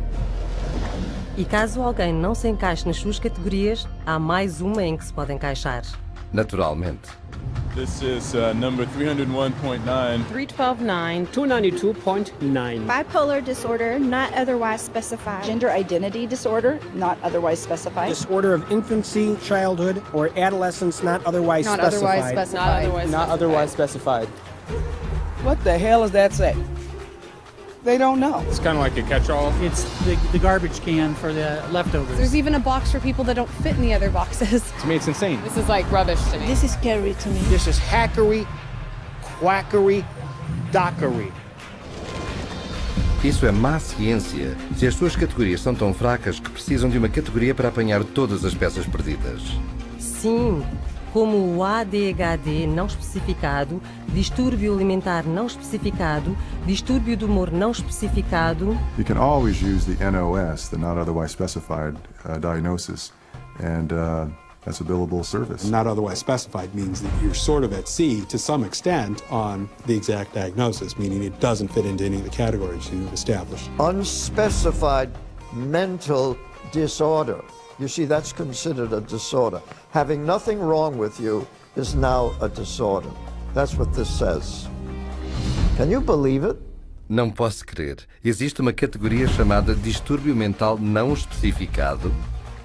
E caso alguém não se encaixe nas suas categorias, há mais uma em que se pode encaixar. Naturalmente. This is number 301.9. 312.9. 292.9. Bipolar disorder, not otherwise specified. Gender identity disorder, not otherwise specified. Disorder of infancy, childhood, or adolescence, not otherwise specified. Not otherwise specified. What the hell does that say? They don't know. It's kind of like a catch-all. It's the garbage can for the leftovers. There's even a box for people that don't fit in the other boxes. To me, it's insane. This is like rubbish to me. This is scary to me. This is hackery, quackery, dockery. Isso é má ciência. Se as suas categorias são tão fracas que precisam de uma categoria para apanhar todas as peças perdidas. Sim, como o ADHD não especificado, distúrbio alimentar não especificado, distúrbio do humor não especificado. You can always use the NOS, the not otherwise specified diagnosis, and that's a billable service. Not otherwise specified means that you're sort of at sea to some extent on the exact diagnosis, meaning it doesn't fit into any of the categories you've established. Unspecified mental disorder. You see, that's considered a disorder. Having nothing wrong with you is now a disorder. That's what this says. Can you believe it? Não posso crer. Existe uma categoria chamada distúrbio mental não especificado?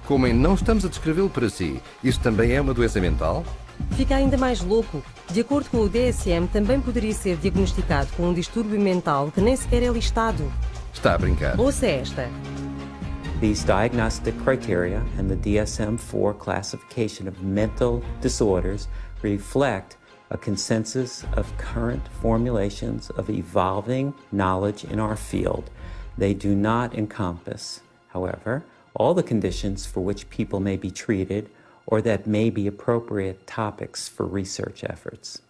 Como em não estamos a descrevê-lo para si, isso também é uma doença mental? Fica ainda mais louco. De acordo com o DSM, também poderia ser diagnosticado com um distúrbio mental que nem sequer é listado. Está a brincar. Ouça esta. These diagnostic criteria and the DSM-4 classification of mental disorders reflect a consensus of current formulations of evolving knowledge in our field. They do not encompass, however, all the conditions for which people may be treated or that may be appropriate topics for research efforts.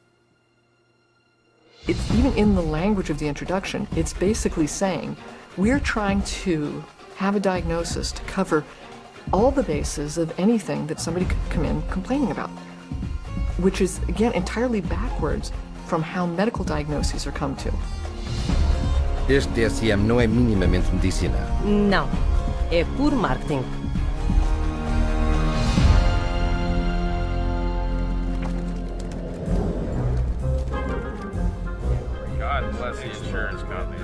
It's even in the language of the introduction, it's basically saying we're trying to have a diagnosis to cover all the bases of anything that somebody could come in complaining about, which is, again, entirely backwards from how medical diagnoses are come to. Este DSM não é minimamente medicina. Não, é puro marketing. God bless the insurance companies.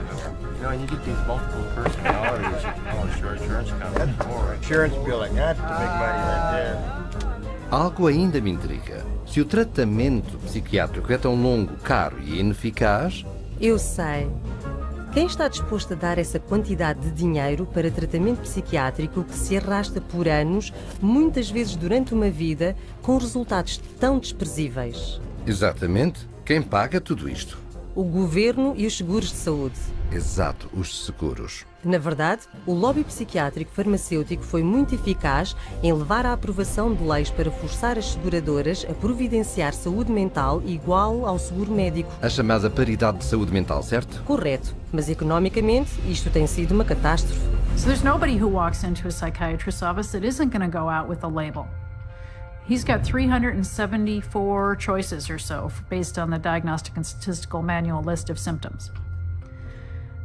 You get these multiple personalities that you call insurance companies. Insurance billing, that's the big money right there. Algo ainda me intriga. Se o tratamento psiquiátrico é tão longo, caro e ineficaz... Eu sei. Quem está disposto a dar essa quantidade de dinheiro para tratamento psiquiátrico que se arrasta por anos, muitas vezes durante uma vida, com resultados tão desprezíveis? Exatamente. Quem paga tudo isto? O governo e os seguros de saúde. Exato, os seguros. Na verdade, o lobby psiquiátrico farmacêutico foi muito eficaz em levar à aprovação de leis para forçar as seguradoras a providenciar saúde mental igual ao seguro médico. A chamada paridade de saúde mental, certo? Correto, mas economicamente isto tem sido uma catástrofe. So there's nobody who walks into a psychiatrist's office that isn't going to go out with a label. He's got 374 choices or so based on the Diagnostic and Statistical Manual list of symptoms.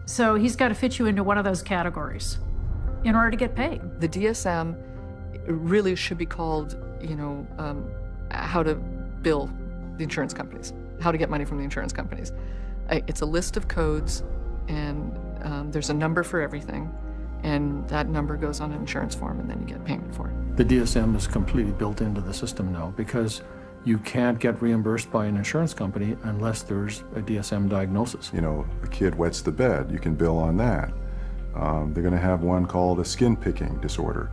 So he's got to fit you into one of those categories in order to get paid. The DSM really should be called, how to bill the insurance companies, how to get money from the insurance companies. It's a list of codes, and there's a number for everything, and that number goes on an insurance form, and then you get payment for it. The DSM is completely built into the system now because you can't get reimbursed by an insurance company unless there's a DSM diagnosis. A kid wets the bed, you can bill on that. They're going to have one called a skin picking disorder.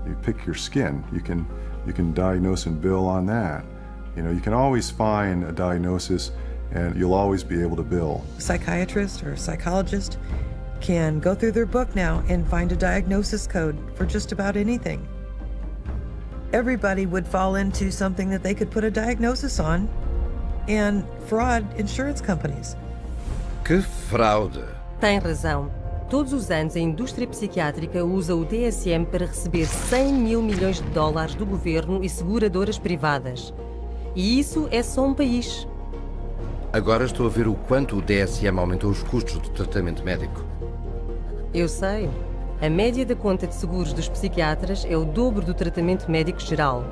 You pick your skin, you can diagnose and bill on that. You can always find a diagnosis and you'll always be able to bill. A psychiatrist or a psychologist can go through their book now and find a diagnosis code for just about anything. Everybody would fall into something that they could put a diagnosis on and fraud insurance companies. Que fraude! Tem razão. Todos os anos a indústria psiquiátrica usa o DSM para receber 100 mil milhões de dólares do governo e seguradoras privadas. E isso é só um país. Agora estou a ver o quanto o DSM aumentou os custos do tratamento médico. Eu sei. A média da conta de seguros dos psiquiatras é o dobro do tratamento médico geral.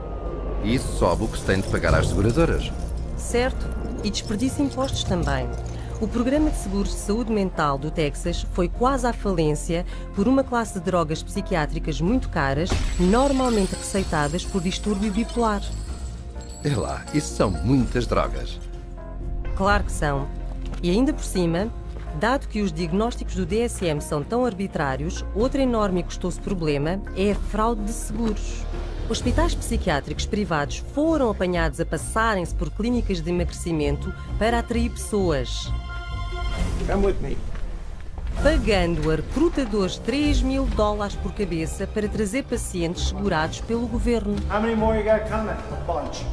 E isso sobe o que se tem de pagar às seguradoras. Certo. E desperdiça impostos também. O programa de seguros de saúde mental do Texas foi quase à falência por uma classe de drogas psiquiátricas muito caras, normalmente receitadas por distúrbio bipolar. É lá, isso são muitas drogas. Claro que são. E ainda por cima, dado que os diagnósticos do DSM são tão arbitrários, outro enorme e custoso problema é a fraude de seguros. Hospitais psiquiátricos privados foram apanhados a passarem-se por clínicas de emagrecimento para atrair pessoas. Come with me. Pagando a recrutadores 3 mil dólares por cabeça para trazer pacientes segurados pelo governo. How many more you got coming? A bunch.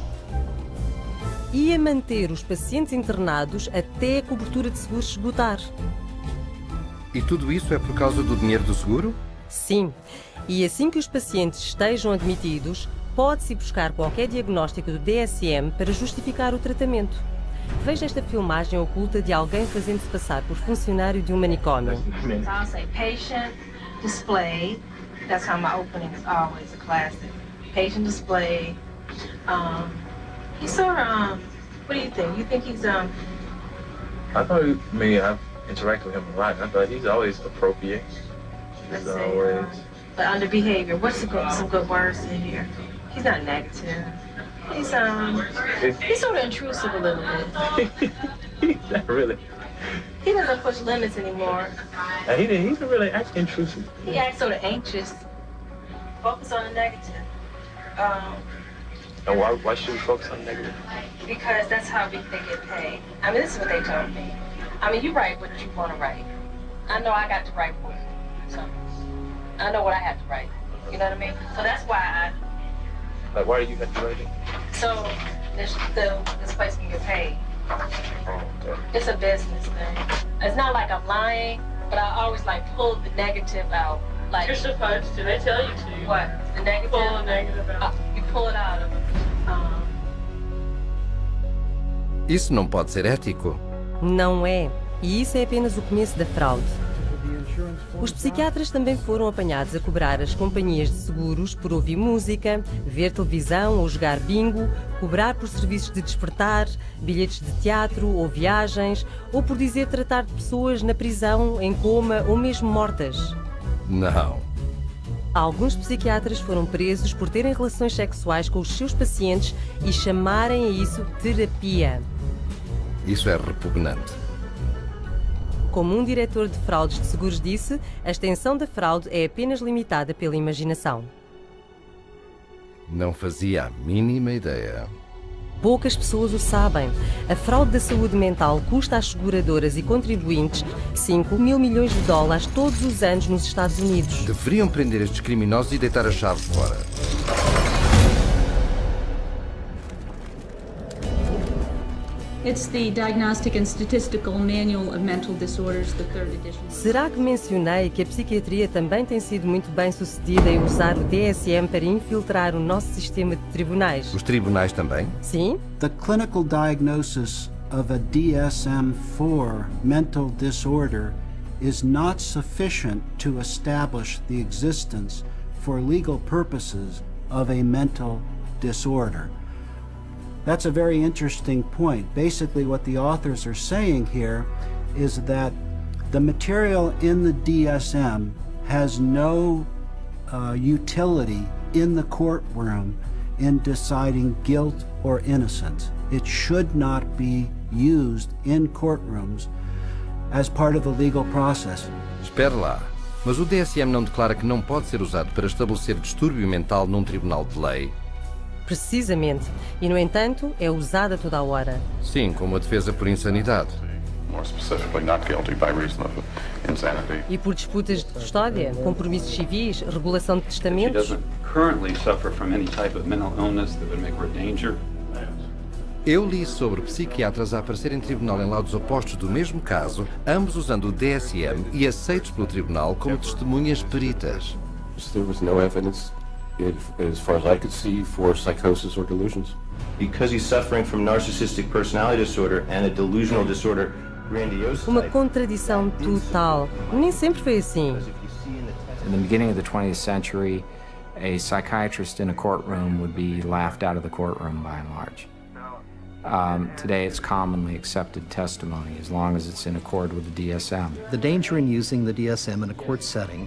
E a manter os pacientes internados até a cobertura de seguros esgotar. E tudo isso é por causa do dinheiro do seguro? Sim. E assim que os pacientes estejam admitidos, pode-se buscar qualquer diagnóstico do DSM para justificar o tratamento. Veja esta filmagem oculta de alguém fazendo-se passar por funcionário de um manicômio. I'll say patient display. That's how my opening is always a classic. Patient display. He's sort of, what do you think? You think he's, I thought, I've interacted with him a lot. I thought he's always appropriate. He's always... But under behavior, what's some good words in here? He's not negative. He's sort of intrusive a little bit. Not really. He doesn't push limits anymore. He didn't really act intrusive. He acts sort of anxious. Focus on the negative. And why should we focus on negative? Because that's how they get paid. I mean, this is what they told me. I mean, you write what you want to write. I know I got to write for you. So I know what I have to write. You know what I mean? So that's why Like, why do you have to write it? So this place can get paid. Oh, okay. It's a business thing. It's not like I'm lying, but I always pull the negative out. Like, you're supposed to. They tell you to. What? The negative? Pull the negative out. You pull it out of it. Isso não pode ser ético. Não é. E isso é apenas o começo da fraude. Os psiquiatras também foram apanhados a cobrar as companhias de seguros por ouvir música, ver televisão ou jogar bingo, cobrar por serviços de despertar, bilhetes de teatro ou viagens, ou por dizer tratar de pessoas na prisão, em coma ou mesmo mortas. Não. Alguns psiquiatras foram presos por terem relações sexuais com os seus pacientes e chamarem a isso terapia. Isso é repugnante. Como um diretor de fraudes de seguros disse, a extensão da fraude é apenas limitada pela imaginação. Não fazia a mínima ideia. Poucas pessoas o sabem. A fraude da saúde mental custa às seguradoras e contribuintes 5 mil milhões de dólares todos os anos nos Estados Unidos. Deveriam prender estes criminosos e deitar a chave fora. It's the Diagnostic and Statistical Manual of Mental Disorders, the third edition. Será que mencionei que a psiquiatria também tem sido muito bem sucedida em usar o DSM para infiltrar o nosso sistema de tribunais? Os tribunais também? Sim. The clinical diagnosis of a DSM-4 mental disorder is not sufficient to establish the existence for legal purposes of a mental disorder. That's a very interesting point. Basically, what the authors are saying here is that the material in the DSM has no utility in the courtroom in deciding guilt or innocence. It should not be used in courtrooms as part of the legal process. Espera lá. Mas o DSM não declara que não pode ser usado para estabelecer distúrbio mental num tribunal de lei? Precisamente. E, no entanto, é usada a toda a hora. Sim, como a defesa por insanidade. E por disputas de custódia, compromissos civis, regulação de testamentos. Eu li sobre psiquiatras a aparecer em tribunal em laudos opostos do mesmo caso, ambos usando o DSM e aceitos pelo tribunal como testemunhas peritas. There was no evidence, as far as I could see, for psychosis or delusions. Because he's suffering from narcissistic personality disorder and a delusional disorder grandiose. Uma contradição total. Nem sempre foi assim. In the beginning of the 20th century, a psychiatrist in a courtroom would be laughed out of the courtroom by and large. Today, it's commonly accepted testimony as long as it's in accord with the DSM. The danger in using the DSM in a court setting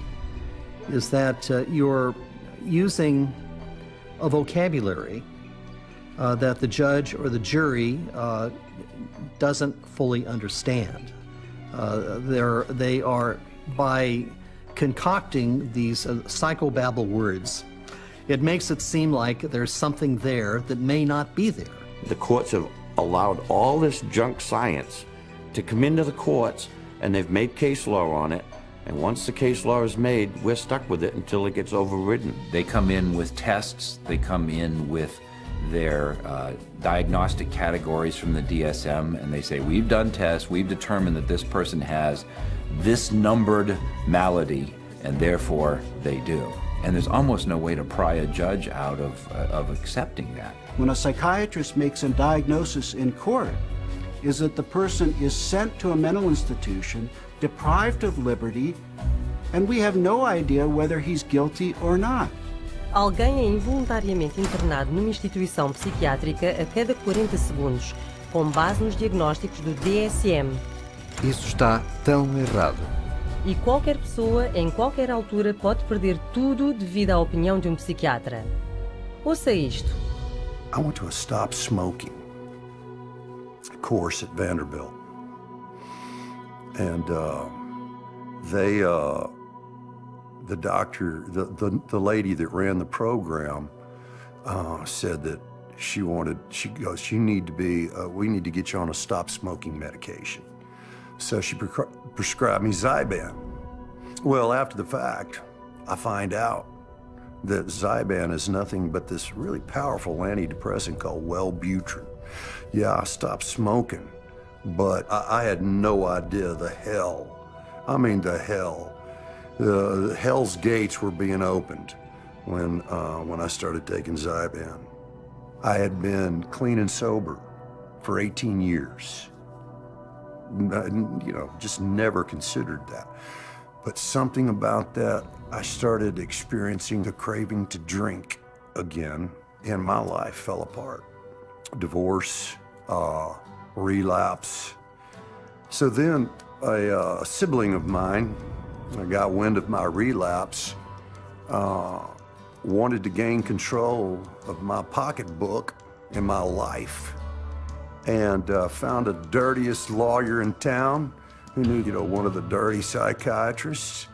is that you're using a vocabulary that the judge or the jury doesn't fully understand. They are, by concocting these psychobabble words, it makes it seem like there's something there that may not be there. The courts have allowed all this junk science to come into the courts, and they've made case law on it. And once the case law is made, we're stuck with it until it gets overridden. They come in with tests, they come in with their diagnostic categories from the DSM, and they say, we've done tests, we've determined that this person has this numbered malady, and therefore they do. And there's almost no way to pry a judge out of accepting that. When a psychiatrist makes a diagnosis in court, is that the person is sent to a mental institution, deprived of liberty, and we have no idea whether he's guilty or not. Alguém é involuntariamente internado numa instituição psiquiátrica a cada 40 segundos, com base nos diagnósticos do DSM. Isso está tão errado. E qualquer pessoa, em qualquer altura, pode perder tudo devido à opinião de um psiquiatra. Ouça isto. I went to a stop smoking course at Vanderbilt. And the doctor, the lady that ran the program said that she goes, we need to get you on a stop smoking medication. So she prescribed me Zyban. Well, after the fact, I find out that Zyban is nothing but this really powerful antidepressant called Wellbutrin. Yeah, I stopped smoking, but I had no idea the hell. I mean, the hell. The hell's gates were being opened when I started taking Zyban. I had been clean and sober for 18 years. Just never considered that. But something about that, I started experiencing the craving to drink again, and my life fell apart. Divorce, relapse. So then a sibling of mine got wind of my relapse, wanted to gain control of my pocketbook and my life, and found the dirtiest lawyer in town who knew, one of the dirty psychiatrists,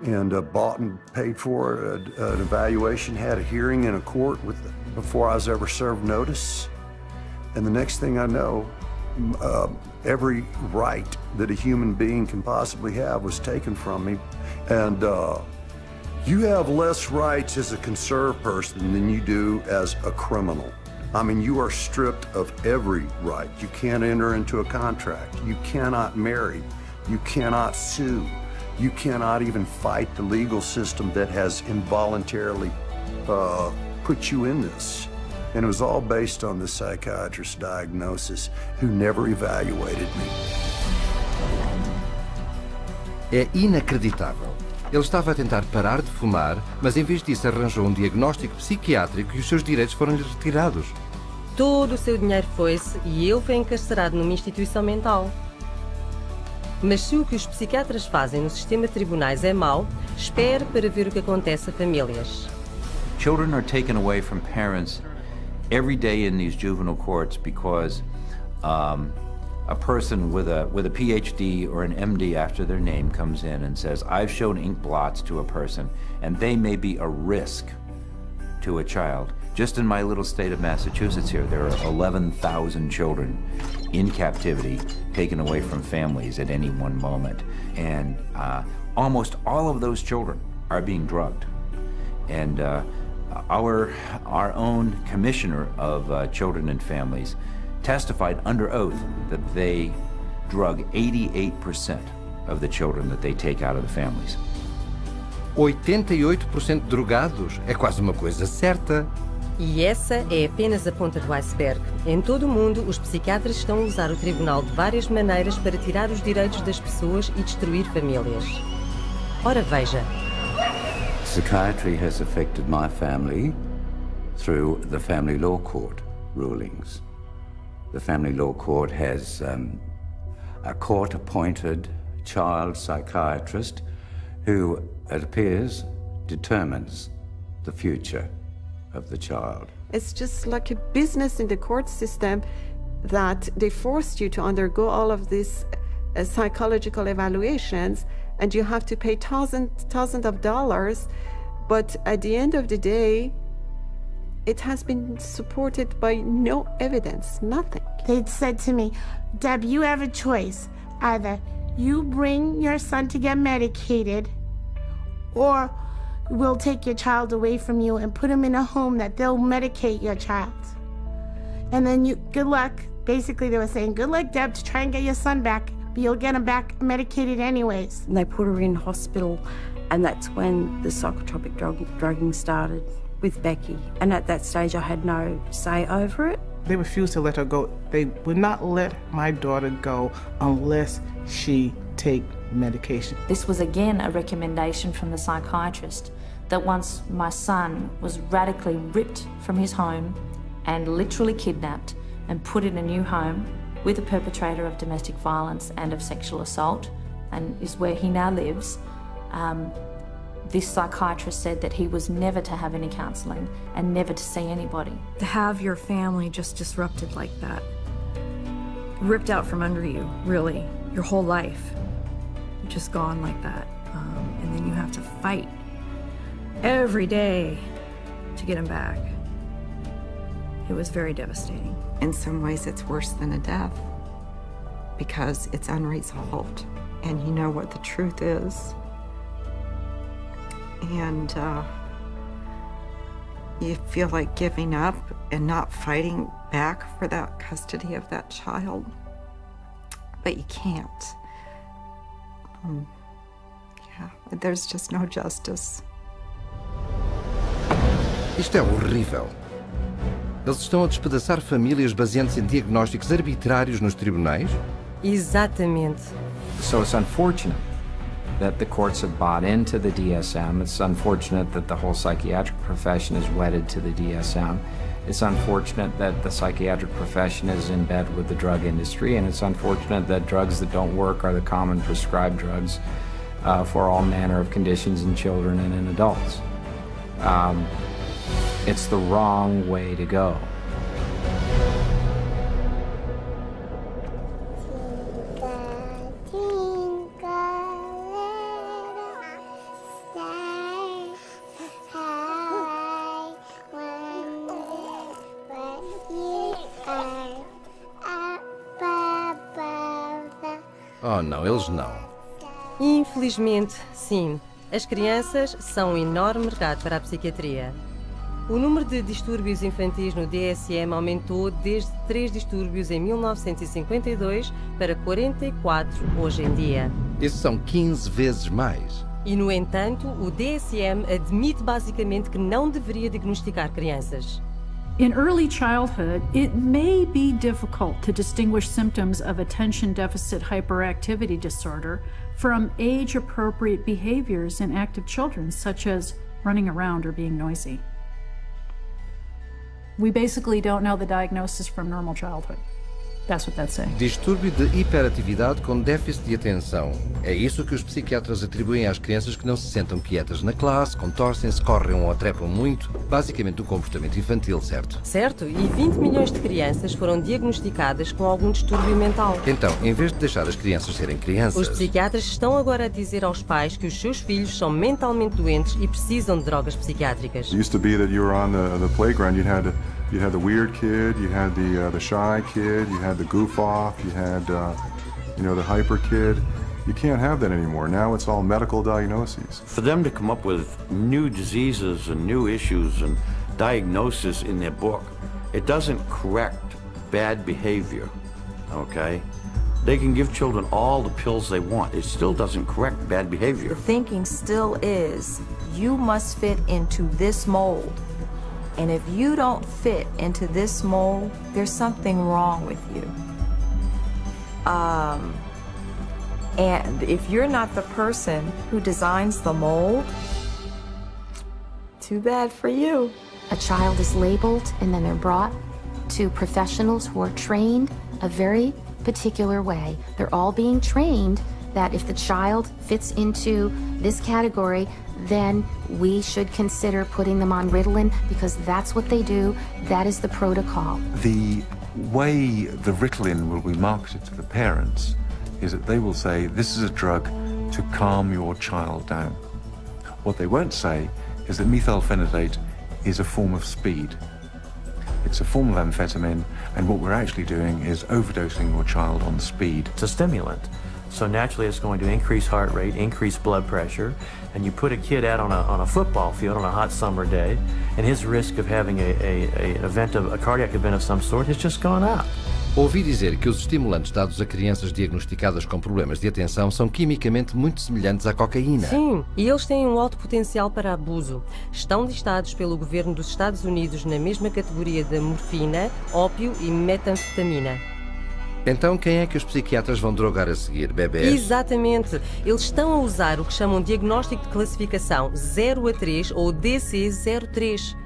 and bought and paid for an evaluation, had a hearing in a court before I was ever served notice. And the next thing I know, every right that a human being can possibly have was taken from me. And you have less rights as a conserved person than you do as a criminal. I mean, you are stripped of every right. You can't enter into a contract. You cannot marry. You cannot sue. You cannot even fight the legal system that has involuntarily put you in this. And it was all based on the psychiatrist's diagnosis, who never evaluated me. É inacreditável. Ele estava a tentar parar de fumar, mas em vez disso arranjou um diagnóstico psiquiátrico e os seus direitos foram-lhe retirados. Todo o seu dinheiro foi-se e ele foi encarcerado numa instituição mental. Mas se o que os psiquiatras fazem no sistema de tribunais é mau, espere para ver o que acontece a famílias. Children are taken away from parents every day in these juvenile courts because a person with a PhD or an MD after their name comes in and says, I've shown ink blots to a person, and they may be a risk to a child. Just in my little state of Massachusetts here, there are 11,000 children in captivity taken away from families at any one moment. And almost all of those children are being drugged. And our own commissioner of children and families testified under oath that they drug 88% of the children that they take out of the families. 88% drogados é quase uma coisa certa. E essa é apenas a ponta do iceberg. Em todo o mundo, os psiquiatras estão a usar o tribunal de várias maneiras para tirar os direitos das pessoas e destruir famílias. Ora veja. Psychiatry has affected my family through the family law court rulings. The family law court has a court-appointed child psychiatrist who, it appears, determines the future of the child. It's just like a business in the court system that they forced you to undergo all of these psychological evaluations, and you have to pay thousands of dollars, but at the end of the day, it has been supported by no evidence, nothing. They'd said to me, Deb, you have a choice. Either you bring your son to get medicated, or we'll take your child away from you and put him in a home that they'll medicate your child. And then good luck. Basically, they were saying, good luck, Deb, to try and get your son back, but you'll get him back medicated anyways. And they put her in hospital, and that's when the psychotropic drugging started with Becky. And at that stage, I had no say over it. They refused to let her go. They would not let my daughter go unless she take medication. This was again a recommendation from the psychiatrist that once my son was radically ripped from his home and literally kidnapped and put in a new home with a perpetrator of domestic violence and of sexual assault, and is where he now lives, this psychiatrist said that he was never to have any counselling and never to see anybody. To have your family just disrupted like that, ripped out from under you, really, your whole life, just gone like that. And then you have to fight every day to get him back. It was very devastating. In some ways, it's worse than a death because it's unresolved, and you know what the truth is. And you feel like giving up and not fighting back for that custody of that child, but you can't. Yeah, there's just no justice. Isto é horrível. Eles estão a despedaçar famílias baseando-se em diagnósticos arbitrários nos tribunais? Exatamente. So it's unfortunate that the courts have bought into the DSM. It's unfortunate that the whole psychiatric profession is wedded to the DSM. It's unfortunate that the psychiatric profession is in bed with the drug industry, and it's unfortunate that drugs that don't work are the common prescribed drugs for all manner of conditions in children and in adults. It's the wrong way to go. Não, eles não. Infelizmente, sim. As crianças são um enorme mercado para a psiquiatria. O número de distúrbios infantis no DSM aumentou desde 3 distúrbios em 1952 para 44 hoje em dia. Isso são 15 vezes mais. E, no entanto, o DSM admite basicamente que não deveria diagnosticar crianças. In early childhood, it may be difficult to distinguish symptoms of attention deficit hyperactivity disorder from age-appropriate behaviors in active children, such as running around or being noisy. We basically don't know the diagnosis from normal childhood. That's what that's saying. Distúrbio de hiperatividade com déficit de atenção. É isso que os psiquiatras atribuem às crianças que não se sentam quietas na classe, contorcem-se, correm ou trepam muito. Basicamente um comportamento infantil, certo? Certo, e 20 milhões de crianças foram diagnosticadas com algum distúrbio mental. Então, em vez de deixar as crianças serem crianças... Os psiquiatras estão agora a dizer aos pais que os seus filhos são mentalmente doentes e precisam de drogas psiquiátricas. It used to be that you were on the playground, you had the weird kid, you had the shy kid, you had the goof off, you had the hyper kid. You can't have that anymore. Now it's all medical diagnoses. For them to come up with new diseases and new issues and diagnoses in their book, it doesn't correct bad behavior, okay? They can give children all the pills they want. It still doesn't correct bad behavior. The thinking still is, you must fit into this mold. And if you don't fit into this mold, there's something wrong with you. And if you're not the person who designs the mold, too bad for you. A child is labeled and then they're brought to professionals who are trained a very particular way. They're all being trained that if the child fits into this category, then we should consider putting them on Ritalin because that's what they do. That is the protocol. The way the Ritalin will be marketed to the parents is that they will say, this is a drug to calm your child down. What they won't say is that methylphenidate is a form of speed. It's a form of amphetamine, and what we're actually doing is overdosing your child on speed. It's a stimulant. So naturally it's going to increase heart rate, increase blood pressure, and you put a kid out on a football field on a hot summer day, and his risk of having a cardiac event of some sort has just gone up. Ouvi dizer que os estimulantes dados a crianças diagnosticadas com problemas de atenção são quimicamente muito semelhantes à cocaína. Sim, e eles têm um alto potencial para abuso. Estão listados pelo governo dos Estados Unidos na mesma categoria da morfina, ópio e metanfetamina. Então quem é que os psiquiatras vão drogar a seguir? Bebés? Exatamente. Eles estão a usar o que chamam de diagnóstico de classificação 0 a 3 ou DC-03.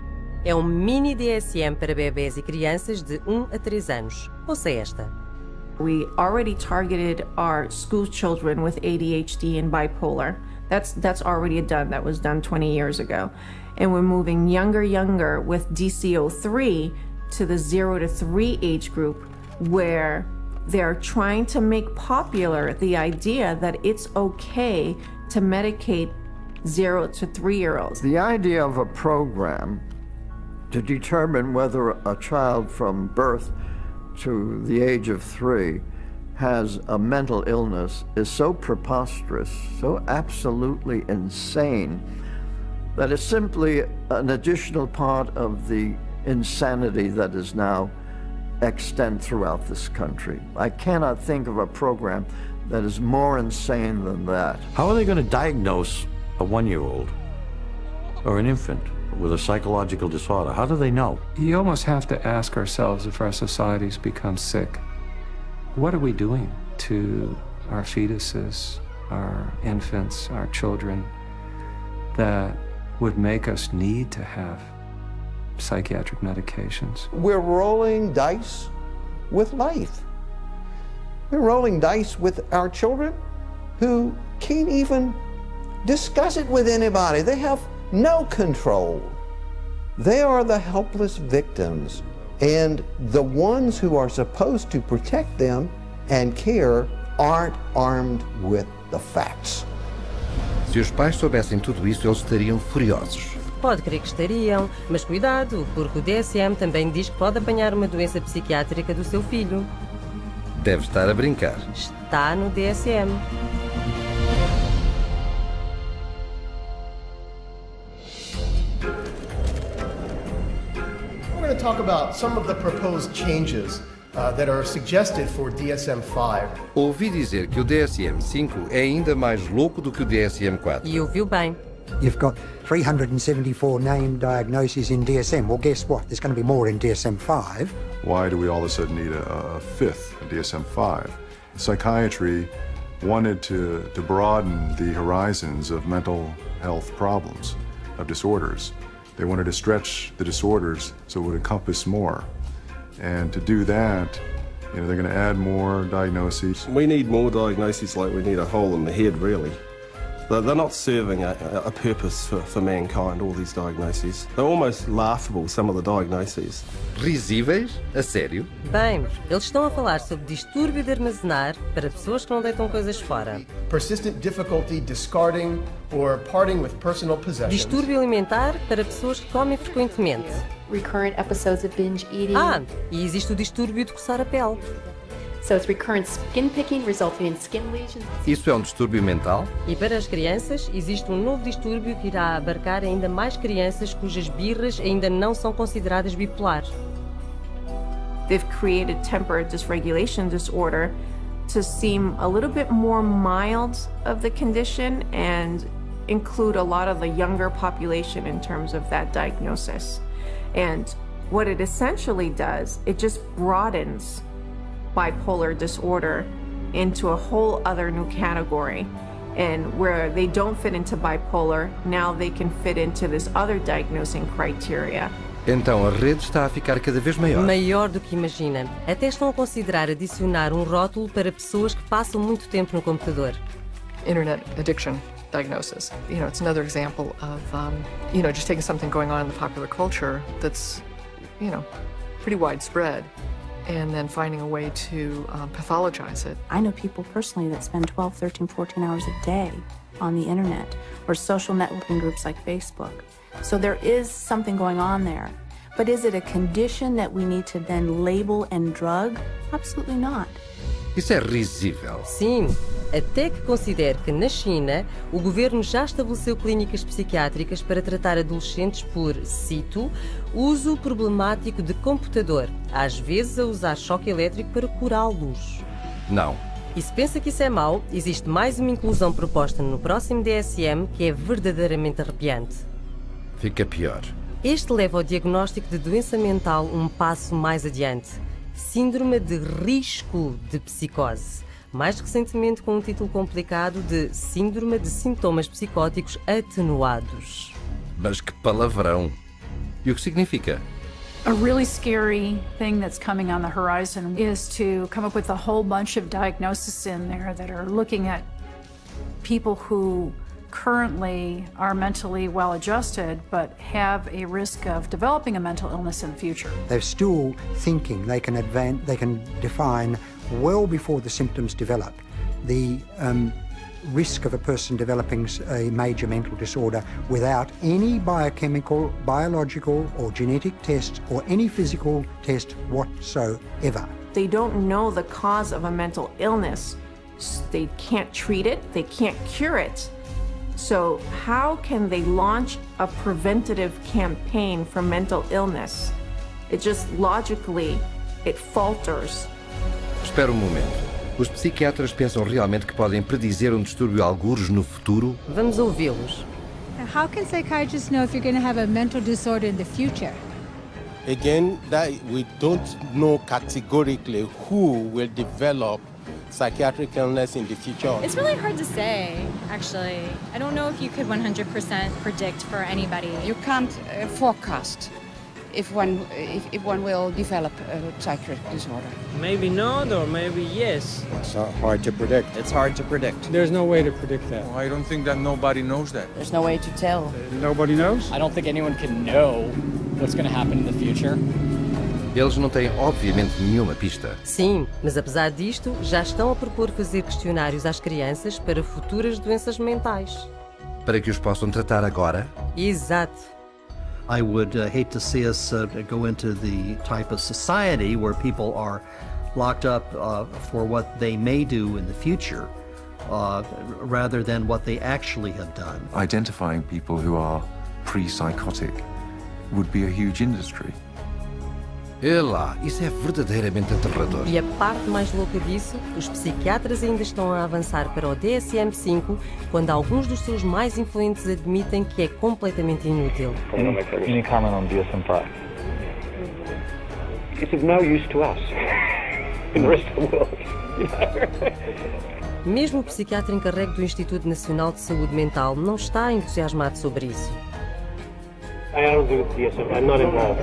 É um mini DSM para bebés e crianças de 1 a 3 anos. Ouça esta. We already targeted our school children with ADHD and bipolar. That's already done. That was done 20 years ago. And we're moving younger with DC-03 to the 0 to 3 age group where they're trying to make popular the idea that it's okay to medicate 0 to 3-year-olds. The idea of a program to determine whether a child from birth to the age of 3 has a mental illness is so preposterous, so absolutely insane, that it's simply an additional part of the insanity that is now extant throughout this country. I cannot think of a program that is more insane than that. How are they going to diagnose a 1-year-old or an infant with a psychological disorder? How do they know? You almost have to ask ourselves, if our societies become sick, what are we doing to our fetuses, our infants, our children, that would make us need to have psychiatric medications? We're rolling dice with life. We're rolling dice with our children who can't even discuss it with anybody. They have no control. They are the helpless victims, and the ones who are supposed to protect them and care aren't armed with the facts. Se os pais soubessem tudo isso, eles estariam furiosos. Pode crer que estariam, mas cuidado, porque o DSM também diz que pode apanhar uma doença psiquiátrica do seu filho. Deve estar a brincar. Está no DSM. We're going to talk about some of the proposed changes that are suggested for DSM-5. Ouvi dizer que o DSM-5 é ainda mais louco do que o DSM-4. E ouviu bem. You've got 374 named diagnoses in DSM. Well, guess what? There's going to be more in DSM-5. Why do we all of a sudden need a fifth, a DSM-5? Psychiatry wanted to broaden the horizons of mental health problems, of disorders. They wanted to stretch the disorders so it would encompass more. And to do that, they're going to add more diagnoses. We need more diagnoses like we need a hole in the head, really. They're not serving a purpose for mankind, all these diagnoses. They're almost laughable, some of the diagnoses. Risíveis? A sério? Bem, eles estão a falar sobre distúrbio de armazenar para pessoas que não deitam coisas fora. Persistent difficulty discarding or parting with personal possessions. Distúrbio alimentar para pessoas que comem frequentemente. Recurrent episodes of binge eating. E existe o distúrbio de coçar a pele. So it's recurrent skin picking resulting in skin lesions. Isso é um distúrbio mental? E para as crianças, existe um novo distúrbio que irá abarcar ainda mais crianças cujas birras ainda não são consideradas bipolares. They've created temper dysregulation disorder to seem a little bit more mild of the condition and include a lot of the younger population in terms of that diagnosis. And what it essentially does, it just broadens bipolar disorder into a whole other new category. And where they don't fit into bipolar, now they can fit into this other diagnosing criteria. Então a rede está a ficar cada vez maior. Maior do que imagina. Até estão a considerar adicionar um rótulo para pessoas que passam muito tempo no computador. Internet addiction diagnosis. It's another example of, just taking something going on in the popular culture that's, pretty widespread, and then finding a way to pathologize it. I know people personally that spend 12, 13, 14 hours a day on the internet or social networking groups like Facebook. So there is something going on there. But is it a condition that we need to then label and drug? Absolutely not. Isso é risível. Sim, até que considere que na China o governo já estabeleceu clínicas psiquiátricas para tratar adolescentes por, cito, uso problemático de computador, às vezes a usar choque elétrico para curá-los. Não. E se pensa que isso é mau, existe mais uma inclusão proposta no próximo DSM que é verdadeiramente arrepiante. Fica pior. Este leva ao diagnóstico de doença mental um passo mais adiante. Síndrome de risco de psicose. Mais recentemente com um título complicado de Síndrome de sintomas psicóticos atenuados. Mas que palavrão! E o que significa? A really scary thing that's coming on the horizon is to come up with a whole bunch of diagnoses in there that are looking at people who currently are mentally well adjusted but have a risk of developing a mental illness in the future. They're still thinking they can define well before the symptoms develop the risk of a person developing a major mental disorder without any biochemical, biological or genetic tests or any physical test whatsoever. They don't know the cause of a mental illness. They can't treat it, they can't cure it. So how can they launch a preventative campaign for mental illness? It just logically, it falters. Espera um momento. Os psiquiatras pensam realmente que podem predizer um distúrbio algures no futuro? Vamos ouvi-los. How can psychiatrists know if you're going to have a mental disorder in the future? Again, that we don't know categorically who will develop psychiatric illness in the future. It's really hard to say, actually. I don't know if you could 100% predict for anybody. You can't forecast if one will develop a psychiatric disorder. Maybe not, or maybe yes. It's hard to predict. It's hard to predict. There's no way to predict that. Well, I don't think that nobody knows that. There's no way to tell. Nobody knows? I don't think anyone can know what's going to happen in the future. Eles não têm, obviamente, nenhuma pista. Sim, mas apesar disto, já estão a propor fazer questionários às crianças para futuras doenças mentais. Para que os possam tratar agora? Exato. I would hate to see us go into the type of society where people are locked up for what they may do in the future, rather than what they actually have done. Identifying people who are pre-psychotic would be a huge industry. É lá, isso é verdadeiramente aterrador. E a parte mais louca disso, os psiquiatras ainda estão a avançar para o DSM-5, quando alguns dos seus mais influentes admitem que é completamente inútil. Any comment on DSM-5? It's of no use to us in the rest of the world. Mesmo o psiquiatra encarregue do Instituto Nacional de Saúde Mental não está entusiasmado sobre isso. I don't do DSM. I'm not involved.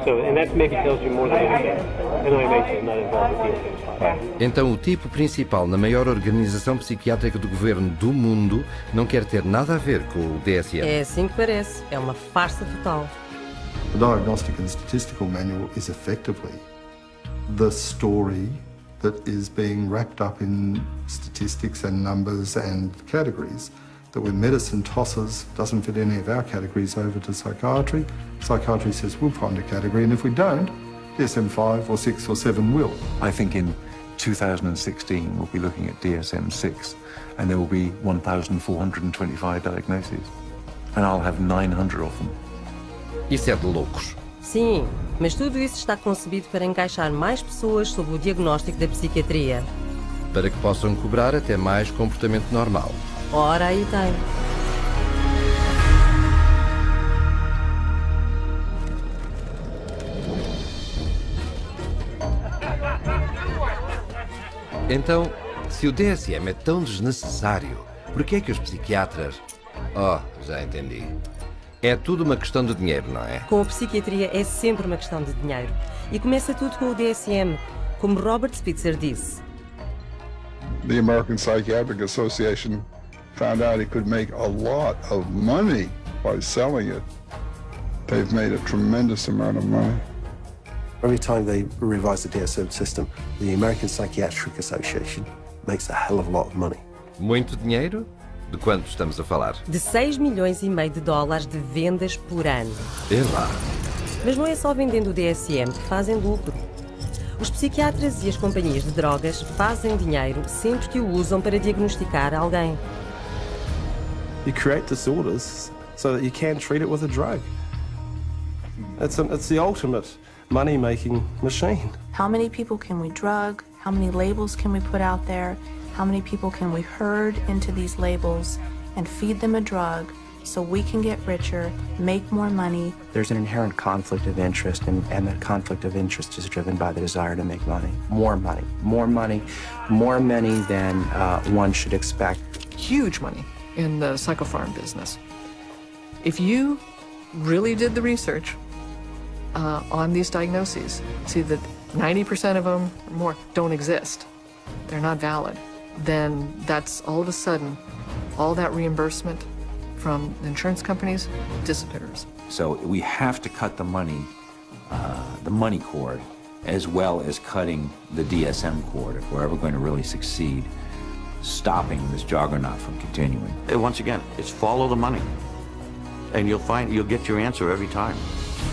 So, and that maybe tells you more than anything. NIMH is not involved with DSM-5. Então o tipo principal na maior organização psiquiátrica do governo do mundo não quer ter nada a ver com o DSM. É assim que parece. É uma farsa total. The Diagnostic and Statistical Manual is effectively the story that is being wrapped up in statistics and numbers and categories that when medicine tosses, doesn't fit any of our categories over to psychiatry, psychiatry says we'll find a category, and if we don't, DSM-5 or 6 or 7 will. I think in 2016 we'll be looking at DSM-6 and there will be 1,425 diagnoses and I'll have 900 of them. Isso é de loucos. Sim, mas tudo isso está concebido para encaixar mais pessoas sob o diagnóstico da psiquiatria. Para que possam cobrar até mais comportamento normal. Ora, aí tem. Então, se o DSM é tão desnecessário, por que é que os psiquiatras... Oh, já entendi. É tudo uma questão de dinheiro, não é? Com a psiquiatria é sempre uma questão de dinheiro. E começa tudo com o DSM, como Robert Spitzer disse. The American Psychiatric Association found out it could make a lot of money by selling it. They've made a tremendous amount of money. Every time they revise the DSM system, the American Psychiatric Association makes a hell of a lot of money. Muito dinheiro? De quanto estamos a falar? De 6,5 milhões de dólares de vendas por ano. É lá. Mas não é só vendendo o DSM que fazem lucro. Os psiquiatras e as companhias de drogas fazem dinheiro sempre que o usam para diagnosticar alguém. You create disorders so that you can treat it with a drug. It's the ultimate money-making machine. How many people can we drug? How many labels can we put out there? How many people can we herd into these labels and feed them a drug so we can get richer, make more money? There's an inherent conflict of interest, and that conflict of interest is driven by the desire to make money. More money, more money, more money than one should expect. Huge money in the psychopharm business. If you really did the research on these diagnoses, see that 90% of them or more don't exist, they're not valid, then that's all of a sudden, all that reimbursement from insurance companies disappears. So we have to cut the money cord, as well as cutting the DSM cord if we're ever going to really succeed stopping this juggernaut from continuing. Once again, it's follow the money, and you'll get your answer every time.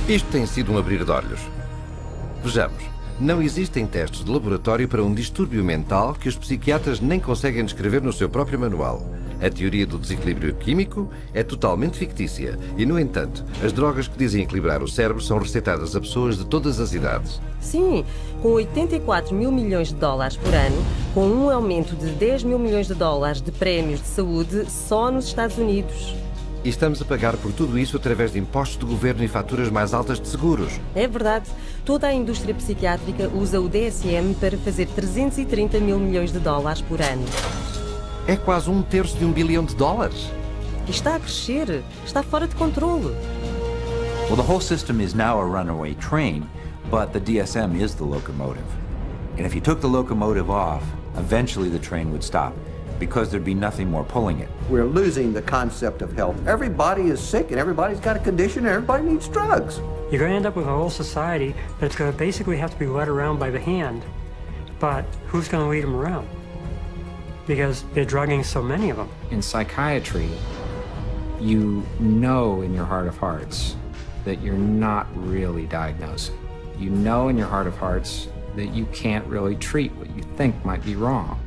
Isto tem sido um abrir de olhos. Vejamos, não existem testes de laboratório para um distúrbio mental que os psiquiatras nem conseguem descrever no seu próprio manual. A teoria do desequilíbrio químico é totalmente fictícia e, no entanto, as drogas que dizem equilibrar o cérebro são receitadas a pessoas de todas as idades. Sim, com 84 mil milhões de dólares por ano, com um aumento de 10 mil milhões de dólares de prémios de saúde só nos Estados Unidos. E estamos a pagar por tudo isso através de impostos de governo e faturas mais altas de seguros. É verdade. Toda a indústria psiquiátrica usa o DSM para fazer 330 mil milhões de dólares por ano. É quase 1/3 de $1 bilhão. E está a crescer. Está fora de controle. Well, the whole system is now a runaway train, but the DSM is the locomotive. And if you took the locomotive off, eventually the train would stop, because there'd be nothing more pulling it. We're losing the concept of health. Everybody is sick and everybody's got a condition and everybody needs drugs. You're going to end up with a whole society that's going to basically have to be led around by the hand. But who's going to lead them around? Because they're drugging so many of them. In psychiatry, you know in your heart of hearts that you're not really diagnosing. You know in your heart of hearts that you can't really treat what you think might be wrong.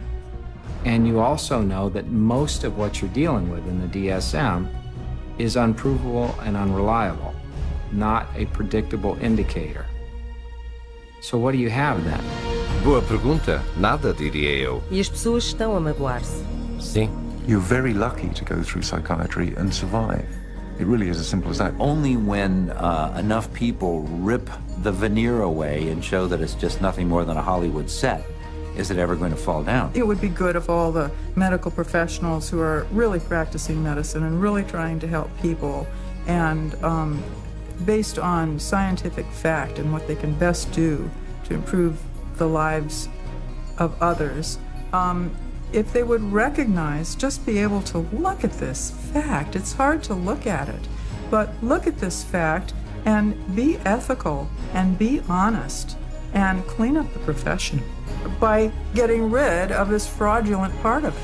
And you also know that most of what you're dealing with in the DSM is unprovable and unreliable, not a predictable indicator. So what do you have then? Boa pergunta. Nada, diria eu. E as pessoas estão a magoar-se. Sim. You're very lucky to go through psychiatry and survive. It really is as simple as that. Only when enough people rip the veneer away and show that it's just nothing more than a Hollywood set is it ever going to fall down. It would be good if all the medical professionals who are really practicing medicine and really trying to help people and based on scientific fact and what they can best do to improve the lives of others, if they would recognize, just be able to look at this fact. It's hard to look at it, but look at this fact and be ethical and be honest and clean up the profession by getting rid of this fraudulent part of it.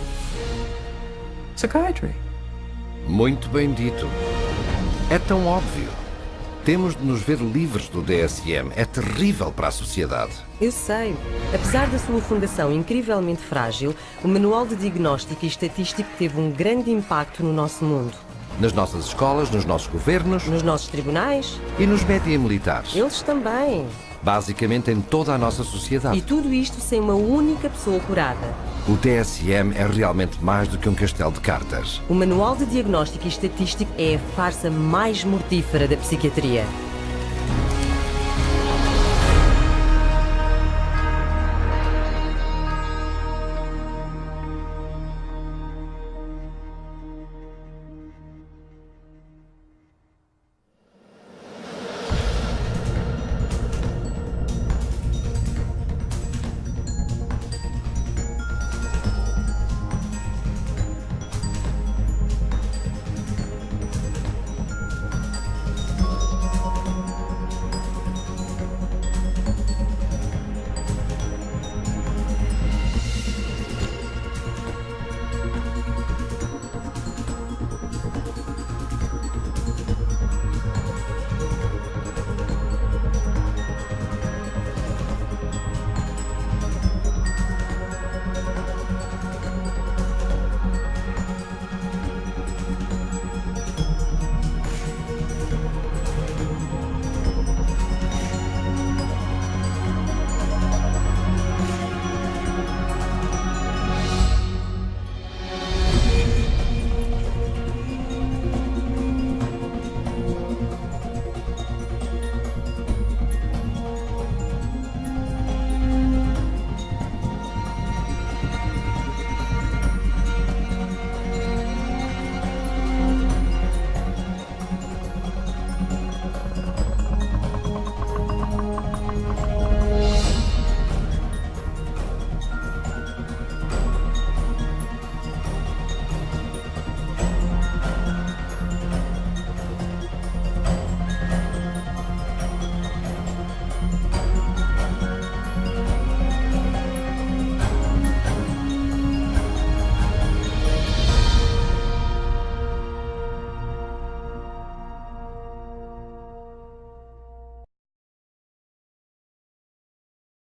Psychiatry. Muito bem dito. É tão óbvio. Temos de nos ver livres do DSM. É terrível para a sociedade. Eu sei. Apesar da sua fundação incrivelmente frágil, o Manual de Diagnóstico e Estatístico teve um grande impacto no nosso mundo. Nas nossas escolas, nos nossos governos... Nos nossos tribunais. E nos média militares. Eles também. Basicamente em toda a nossa sociedade. E tudo isto sem uma única pessoa curada. O DSM é realmente mais do que um castelo de cartas. O Manual de Diagnóstico e Estatístico é a farsa mais mortífera da psiquiatria.